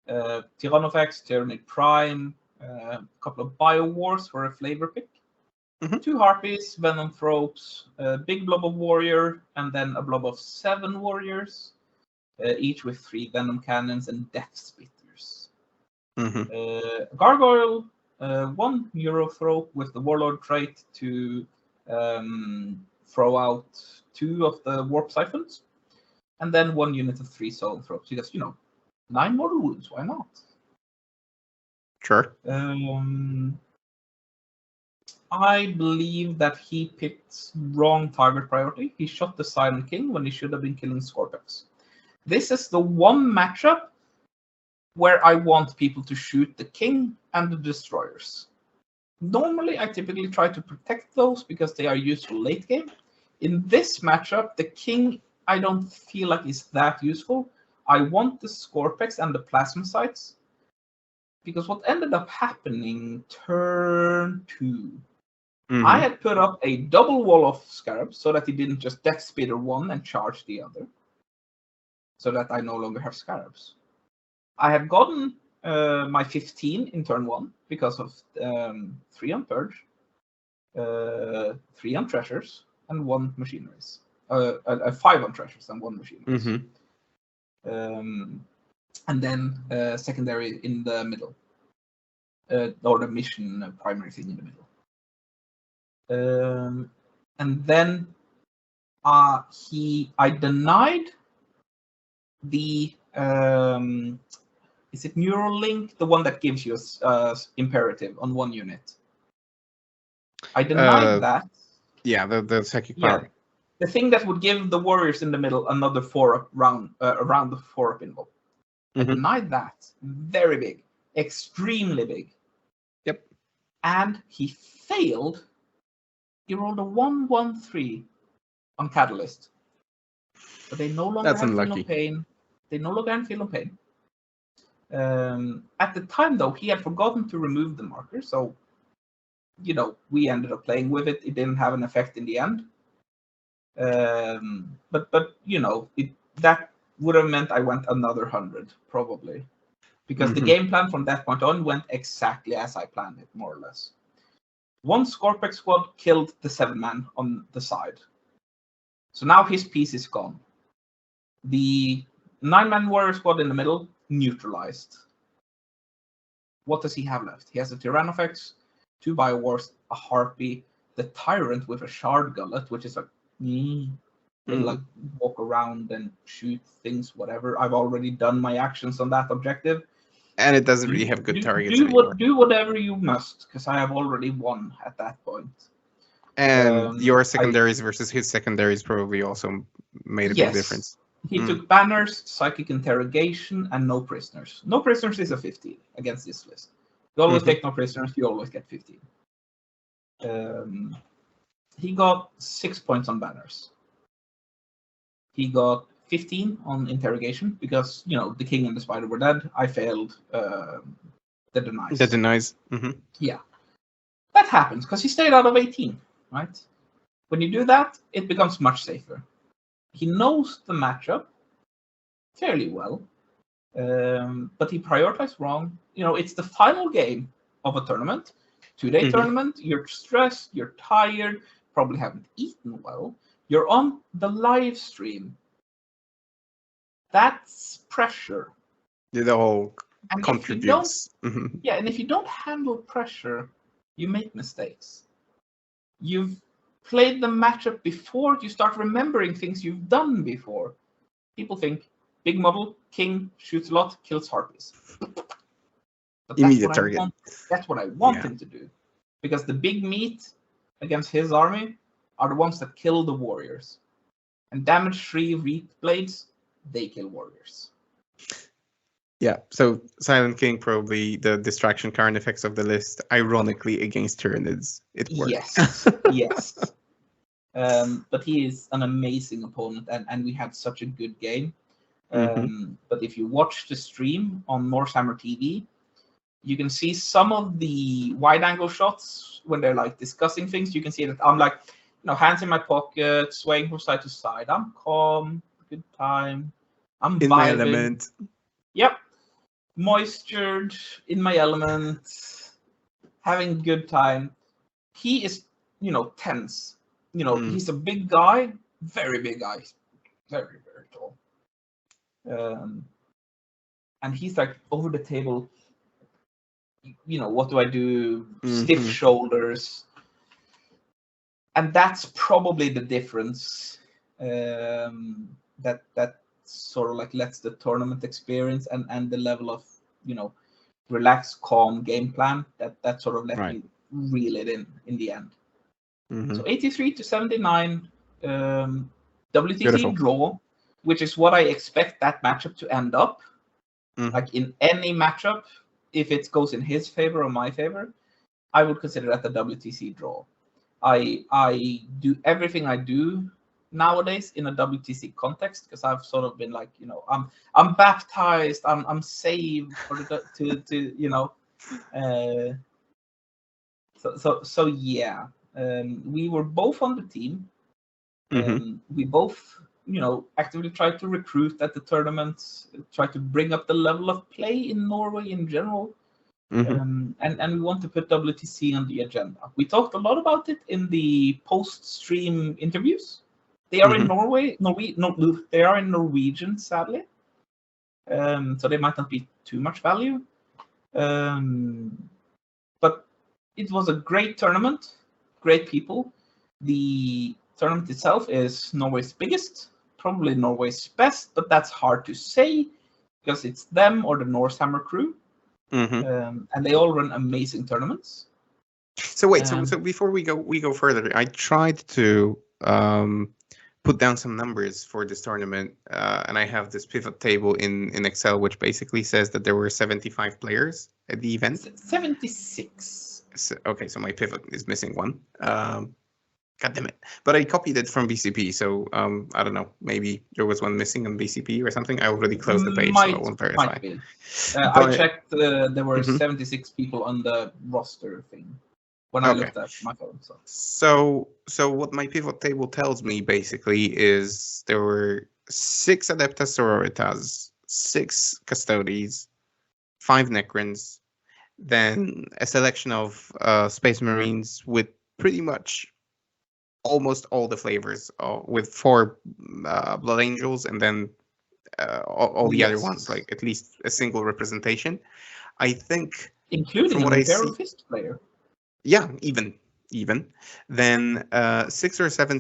Tyrannofex, Tyranid Prime, a couple of Biowars for a flavor pick. 2 Harpies, Venom Thropes, a big blob of Warrior, and then a blob of 7 Warriors, each with 3 Venom Cannons and Death Spitters. Gargoyle, 1 Neurothrope with the Warlord trait to throw out 2 of the Warp Siphons, and then 1 unit of 3 Solemn Thropes, because, 9 mortal wounds, why not? Sure. I believe that he picked wrong target priority. He shot the Silent King when he should have been killing Scorpex. This is the one matchup where I want people to shoot the King and the Destroyers. Normally, I typically try to protect those because they are useful late game. In this matchup, the King, I don't feel like is that useful. I want the Scorpex and the Plasmacytes, because what ended up happening turn 2, I had put up a double wall of Scarabs so that he didn't just Death Speeder one and charge the other, so that I no longer have Scarabs. I had gotten my 15 in turn 1 because of 3 on Purge, 3 on Treasures, and 1 Machineries. 5 on Treasures and 1 Machineries. And then secondary in the middle, or the mission primary thing in the middle. And then I denied the is it Neural Link, the one that gives you a imperative on 1 unit? I denied that. Yeah, the psychic power. Yeah, the thing that would give the warriors in the middle another 4-up round around the 4-up invul. I denied that. Very big, extremely big. Yep. And he failed. He rolled a 1-1-3 on Catalyst. But they no longer have Feel No Pain. They no longer have Feel No Pain. At the time, though, he had forgotten to remove the marker. So, you know, we ended up playing with it. It didn't have an effect in the end. But you know, that would have meant I went another 100, probably. Because the game plan from that point on went exactly as I planned it, more or less. 1 Scorpex squad killed the 7-man on the side. So now his piece is gone. The 9-man warrior squad in the middle, neutralized. What does he have left? He has a Tyrannofex, 2 Biowars, a Harpy, the Tyrant with a Shard Gullet, which is like, like walk around and shoot things, whatever. I've already done my actions on that objective. And it doesn't really have good targets do whatever you must, because I have already won at that point. And your secondaries versus his secondaries probably also made a big difference. He took Banners, Psychic Interrogation, and No Prisoners. No Prisoners is a 15 against this list. You always take No Prisoners, you always get 15. He got 6 points on Banners. He got 15 on Interrogation because, you know, the King and the Spider were dead. I failed the denies. The denies. Yeah. That happens because he stayed out of 18, right? When you do that, it becomes much safer. He knows the matchup fairly well, but he prioritized wrong. You know, it's the final game of a tournament, 2-day tournament. You're stressed, you're tired, probably haven't eaten well. You're on the live stream. That's pressure. The whole contributes. Yeah, and if you don't handle pressure, you make mistakes. You've played the matchup before, you start remembering things you've done before. People think, big model, King, shoots a lot, kills Harpies. But immediate target. That's what I want him to do. Because the big meat against his army are the ones that kill the warriors. And damage-free Reap Blades, they kill warriors. Yeah, so Silent King, probably the distraction card effects of the list, ironically against Tyranids. It works. Yes, yes. But he is an amazing opponent, and we had such a good game. But if you watch the stream on Norsehammer TV, you can see some of the wide-angle shots when they're like discussing things. You can see that I'm like, you know, hands in my pocket, swaying from side to side. I'm calm, good time. I'm in vibing. My element. Yep. Moistured, in my element, having good time. He is, you know, tense. You know, he's a big guy, very big guy, very, very tall. And he's like over the table, you know, what do I do? Stiff shoulders. And that's probably the difference that sort of like lets the tournament experience and the level of, you know, relaxed, calm game plan that sort of let Right. me reel it in the end. Mhm. So 83 to 79, WTC Beautiful. draw, which is what I expect that matchup to end up. Mhm. Like in any matchup, if it goes in his favor or my favor, I would consider that the WTC draw. I do everything I do nowadays in a WTC context because I've sort of been like, I'm baptized, I'm saved for the to so yeah. We were both on the team. Mhm. We both, actively tried to recruit at the tournaments, try to bring up the level of play in Norway in general. Mhm. And we want to put WTC on the agenda. We talked a lot about it in the post-stream interviews. They are in Mhm. Norway. They are in Norwegian, sadly. So they might not be too much value. But it was a great tournament, great people. The tournament itself is Norway's biggest, probably Norway's best, but that's hard to say because it's them or the Norsehammer crew. Mhm. And they all run amazing tournaments. So wait, so before we go further, I tried to put down some numbers for this tournament, and I have this pivot table in Excel, which basically says that there were 75 players at the event. 76. Okay, so my pivot is missing one. God damn it! But I copied it from BCP, so I don't know. Maybe there was one missing on BCP or something. I already closed the page, so I won't verify. Might be. I checked. There were 76 people on the roster thing when I looked at my phone. So what my pivot table tells me basically is there were 6 Adeptas Sororitas, 6 Custodes, 5 Necrons, then a selection of Space Marines with pretty much almost all the flavors, with 4 Blood Angels, and then all the other ones, like at least a single representation. I think, including from what an I Imperial see, Fist player. Yeah, even. Then 6 or 7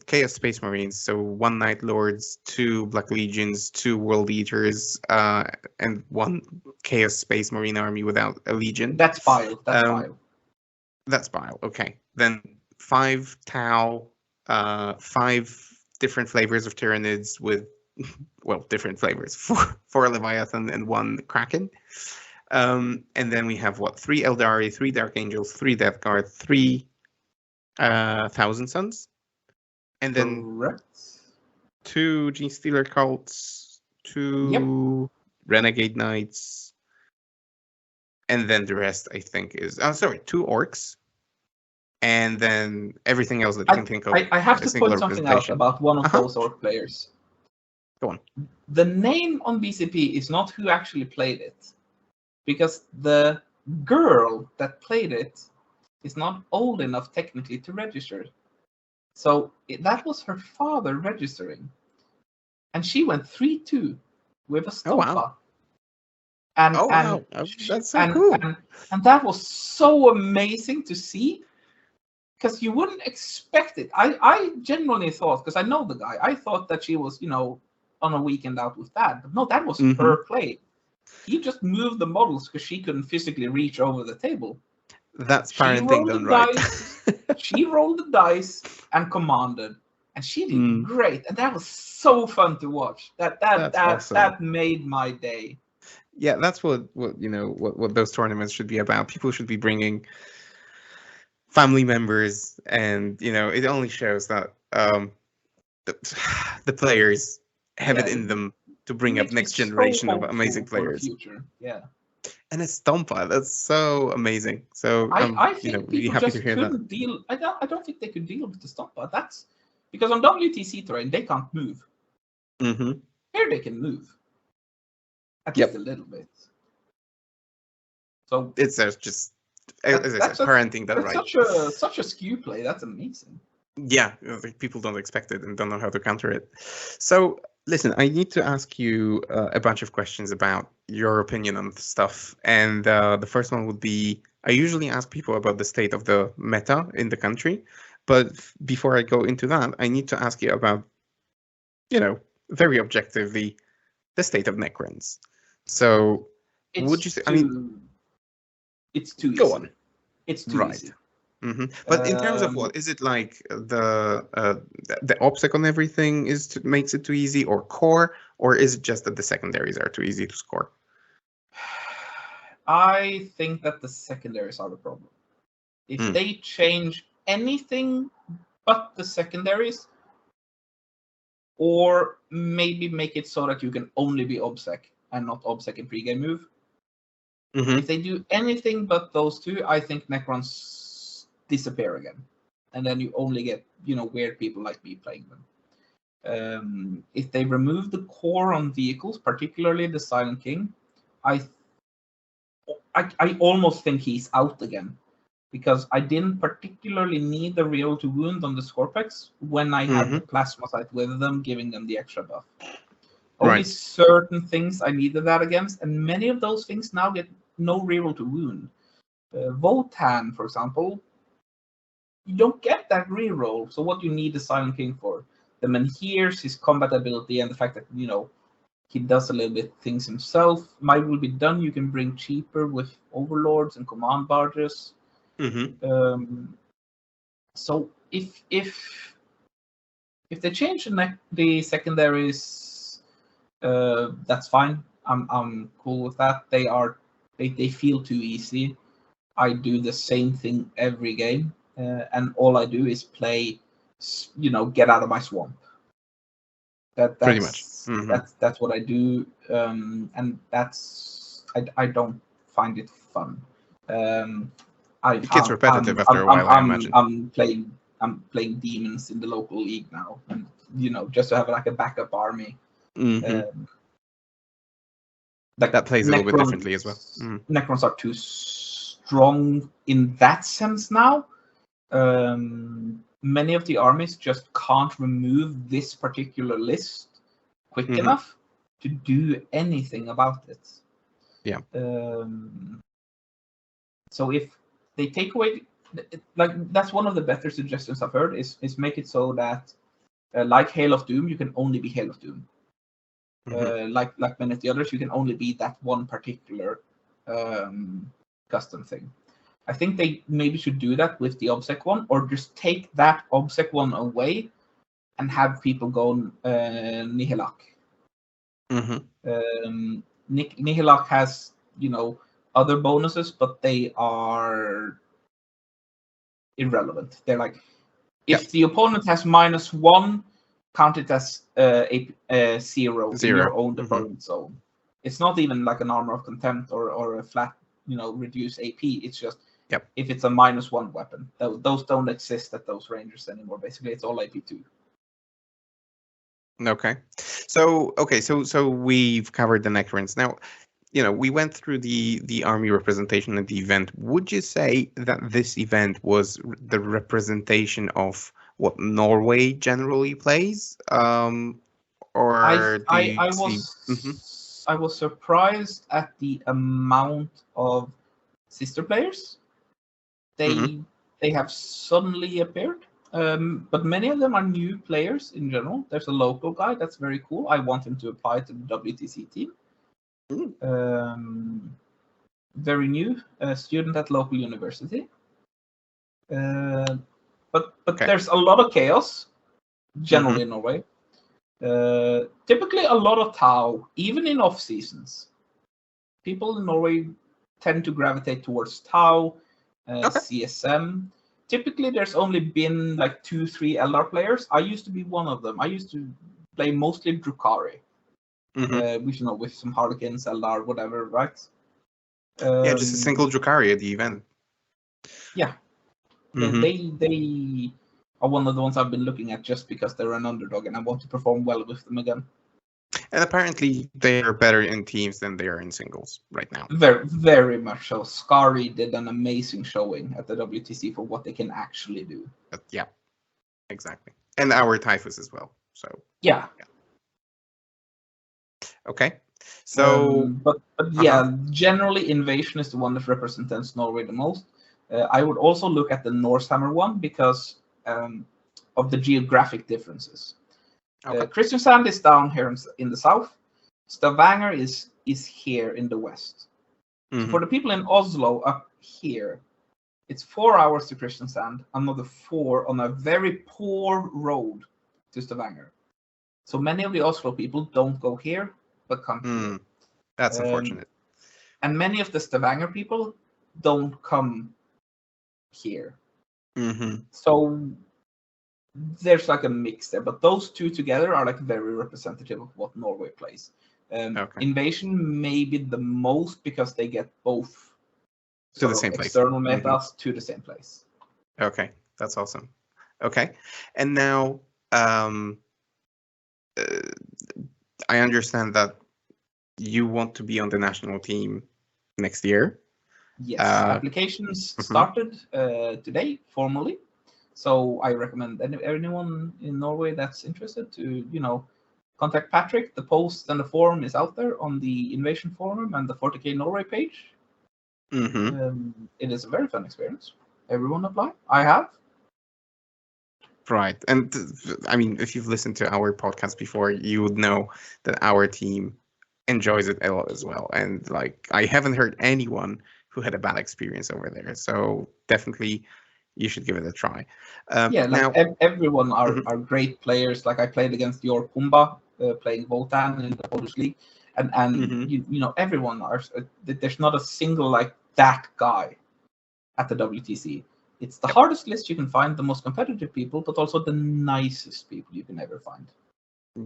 Chaos Space Marines, so 1 Night Lords, 2 Black Legions, 2 World Eaters, and 1 Chaos Space Marine army without a Legion. That's bile. That's bile. Okay. Then 5 Tau, 5 different flavors of Tyranids with, well, different flavors. 4 Leviathan and 1 Kraken. And then we have 3 Eldari, 3 Dark Angels, 3 Death Guard, 3 Thousand Sons, and then Correct. 2 Gene Stealer cults, 2 Renegade Knights, and then the rest I think is 2 Orcs, and then everything else that you can think of. I have to point something out about one of those Orc players. Go on. The name on BCP is not who actually played it, because the girl that played it is not old enough technically to register. So that was her father registering. And she went 3-2 with a Stompa. Oh, wow. And That's so cool. And that was so amazing to see, because you wouldn't expect it. I genuinely thought, because I know the guy, I thought that she was, on a weekend out with Dad. But no, that was her play. He just moved the models because she couldn't physically reach over the table. That's parenting done right. She rolled the dice and commanded, and she did great. And that was so fun to watch. That made my day. Yeah, that's what those tournaments should be about. People should be bringing family members, and it only shows that the players have it in them to bring up next generation of amazing players. Yeah. And a Stompa, that's so amazing. So I think really happy to hear that. I don't think they could deal with the Stompa. That's because on WTC terrain they can't move. Mm-hmm. Here they can move, at least a little bit. So it's just, as I said, parenting that right. Such a skew play. That's amazing. Yeah, people don't expect it and don't know how to counter it. So listen, I need to ask you a bunch of questions about your opinion on stuff. And the first one would be, I usually ask people about the state of the meta in the country. But before I go into that, I need to ask you about, very objectively, the state of Necrons. So would you It's say? I mean, too. It's too go easy. on. It's too Right. easy. But in terms of what is it like the OPSEC on everything makes it too easy, or core, or is it just that the secondaries are too easy to score? I think that the secondaries are the problem. If they change anything but the secondaries, or maybe make it so that you can only be OBSEC and not OBSEC in pregame move. If they do anything but those two, I think Necrons disappear again, and then you only get weird people like me playing them. If they remove the core on vehicles, particularly the Silent King, I almost think he's out again, because I didn't particularly need the reroll to wound on the Scorpex when I had the Plasma Sight with them, giving them the extra buff. Only certain things I needed that against, and many of those things now get no reroll to wound. Votan, for example, you don't get that reroll. So what do you need the Silent King for? The Menhirs, his combat ability, and the fact that he does a little bit things himself. Might will be done. You can bring cheaper with overlords and command barges. So if they change the secondaries, that's fine. I'm cool with that. They feel too easy. I do the same thing every game, and all I do is play, get out of my swamp. That's pretty much. That's what I do, and that's I don't find it fun. It gets repetitive after a while, I imagine. I'm playing demons in the local league now, and just to have like a backup army. That plays a little bit differently as well. Necrons are too strong in that sense now. Many of the armies just can't remove this particular list quick enough to do anything about it. Yeah. So if they take away, that's one of the better suggestions I've heard, is make it so that, like Hail of Doom, you can only be Hail of Doom. Like many of the others, you can only be that one particular custom thing. I think they maybe should do that with the OBSEC one, or just take that OBSEC one away and have people go Nihilak. Nihilak has, other bonuses, but they are irrelevant. They're like, if the opponent has -1, count it as a 0 in your own opponent's zone. It's not even like an Armor of Contempt or a flat, reduced AP. It's just if it's a -1 weapon. Those don't exist at those ranges anymore. Basically, it's all AP2. Okay. So we've covered the Necrons. Now, we went through the army representation at the event. Would you say that this event was the representation of what Norway generally plays? Or I was surprised at the amount of sister players. They have suddenly appeared, but many of them are new players in general. There's a local guy that's very cool. I want him to apply to the WTC team. Very new, student at local university. But there's a lot of chaos generally in Norway. Typically a lot of Tau, even in off seasons. People in Norway tend to gravitate towards Tau, CSM. Typically there's only been like 2-3 Eldar players. I used to be one of them. I used to play mostly Drukhari. With some Harlequins, Eldar, whatever, right? Just a single Drukhari at the event. Yeah. They are one of the ones I've been looking at just because they're an underdog and I want to perform well with them again. And apparently they are better in teams than they are in singles right now. Very, very much so. Skari did an amazing showing at the WTC for what they can actually do. Yeah, exactly. And our Typhus as well. So yeah. Okay. So but generally Invasion is the one that represents Norway the most. I would also look at the Norsehammer one because of the geographic differences. Kristiansand is down here in the south. Stavanger is here in the west. So for the people in Oslo up here, it's 4 hours to Kristiansand, another 4 on a very poor road to Stavanger. So many of the Oslo people don't go here, but come here. That's unfortunate. And many of the Stavanger people don't come here. So there's like a mix there, but those two together are like very representative of what Norway plays. Invasion maybe the most because they get both to the same external metas to the same place. Okay, that's awesome. Okay, and now I understand that you want to be on the national team next year. Yes, applications started today formally. So I recommend anyone in Norway that's interested to, contact Patrick. The post and the form is out there on the Invasion forum and the 40K Norway page. It is a very fun experience. Everyone apply. I have. Right. And I mean, if you've listened to our podcast before, you would know that our team enjoys it a lot as well. And like, I haven't heard anyone who had a bad experience over there. So definitely you should give it a try. Now, everyone are great players. Like I played against your Pumba playing Wotan in the Polish league. And everyone are, there's not a single like that guy at the WTC. It's the hardest list you can find, the most competitive people, but also the nicest people you can ever find.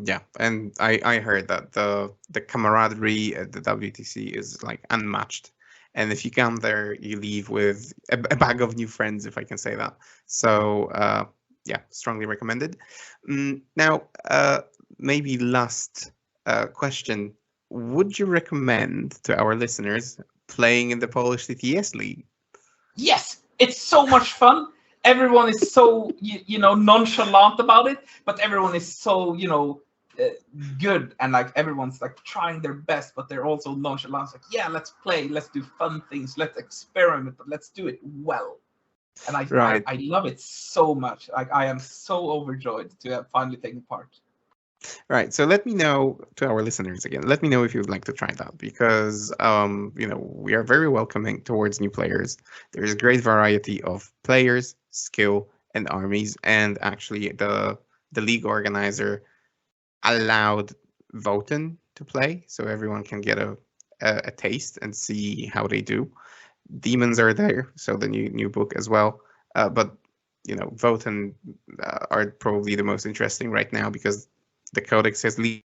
Yeah, and I heard that the camaraderie at the WTC is like unmatched. And if you come there, you leave with a bag of new friends, if I can say that. So yeah, strongly recommended. Now, maybe last question. Would you recommend to our listeners playing in the Polish TTS League? Yes, it's so much fun. Everyone is so nonchalant about it, but everyone is so good, and like everyone's like trying their best, but they're also nonchalant. It's like, yeah, let's play, let's do fun things, let's experiment, but let's do it well. And I love it so much. Like I am so overjoyed to have finally taken part. Right. So let me know, to our listeners again, let me know if you would like to try that, because we are very welcoming towards new players. There is a great variety of players, skill, and armies, and actually the league organizer allowed Voten to play, so everyone can get a taste and see how they do. Demons are there, so the new book as well. But Voten are probably the most interesting right now because the Codex has leaked.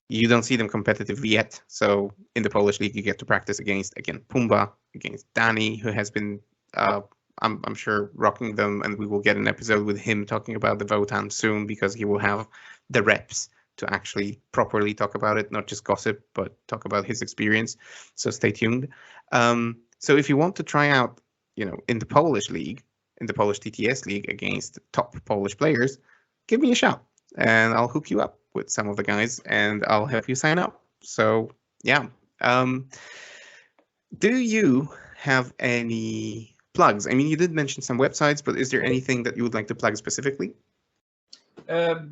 You don't see them competitively yet. So in the Polish league, you get to practice against, again, Pumba, against Danny, who has been, I'm sure, rocking them. And we will get an episode with him talking about the Votan soon, because he will have the reps to actually properly talk about it, not just gossip, but talk about his experience. So stay tuned. So if you want to try out, in the Polish league, in the Polish TTS league against top Polish players, give me a shout. And I'll hook you up with some of the guys, and I'll help you sign up. So yeah. Do you have any plugs? I mean, you did mention some websites, but is there anything that you would like to plug specifically? The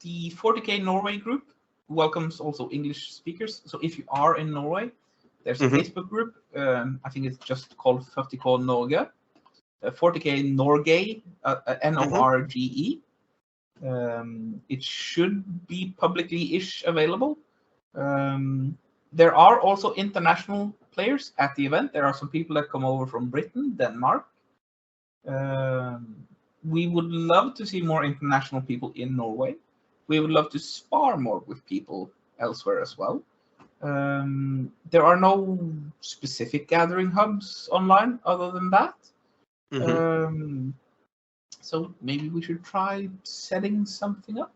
40K Norway group welcomes also English speakers. So if you are in Norway, there's a Facebook group. I think it's just called 40K Norge. 40K Norge, Norge. It should be publicly-ish available. There are also international players at the event. There are some people that come over from Britain, Denmark. We would love to see more international people in Norway. We would love to spar more with people elsewhere as well. There are no specific gathering hubs online other than that. So maybe we should try setting something up.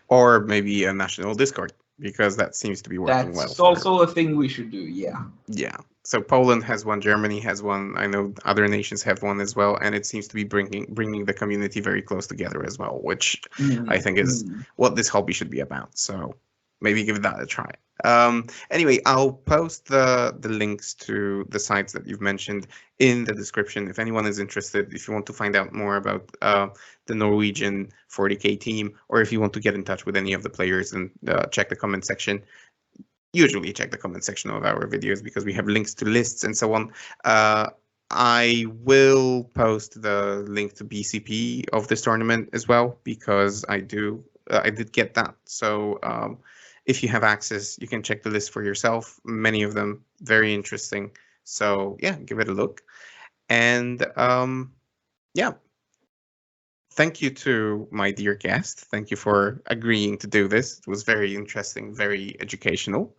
Or maybe a national Discord, because that seems to be working well. That's also a thing we should do, yeah. Yeah. So Poland has one, Germany has one. I know other nations have one as well, and it seems to be bringing the community very close together as well, which I think is what this hobby should be about. So maybe give that a try. Anyway, I'll post the links to the sites that you've mentioned in the description. If anyone is interested, if you want to find out more about the Norwegian 40K team, or if you want to get in touch with any of the players and check the comment section, usually check the comment section of our videos because we have links to lists and so on. I will post the link to BCP of this tournament as well because I did get that. So if you have access, you can check the list for yourself. Many of them very interesting. So yeah, give it a look. And yeah, thank you to my dear guest. Thank you for agreeing to do this. It was very interesting, very educational.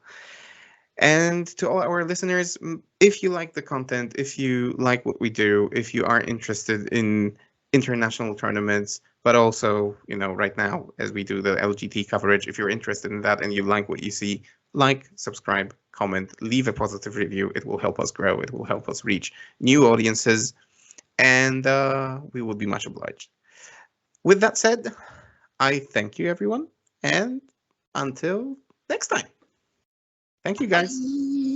And to all our listeners, if you like the content, if you like what we do, if you are interested in international tournaments, but also, right now as we do the LGT coverage, if you're interested in that and you like what you see, like, subscribe, comment, leave a positive review. It will help us grow. It will help us reach new audiences, and we will be much obliged. With that said, I thank you, everyone, and until next time. Thank you, guys. Bye.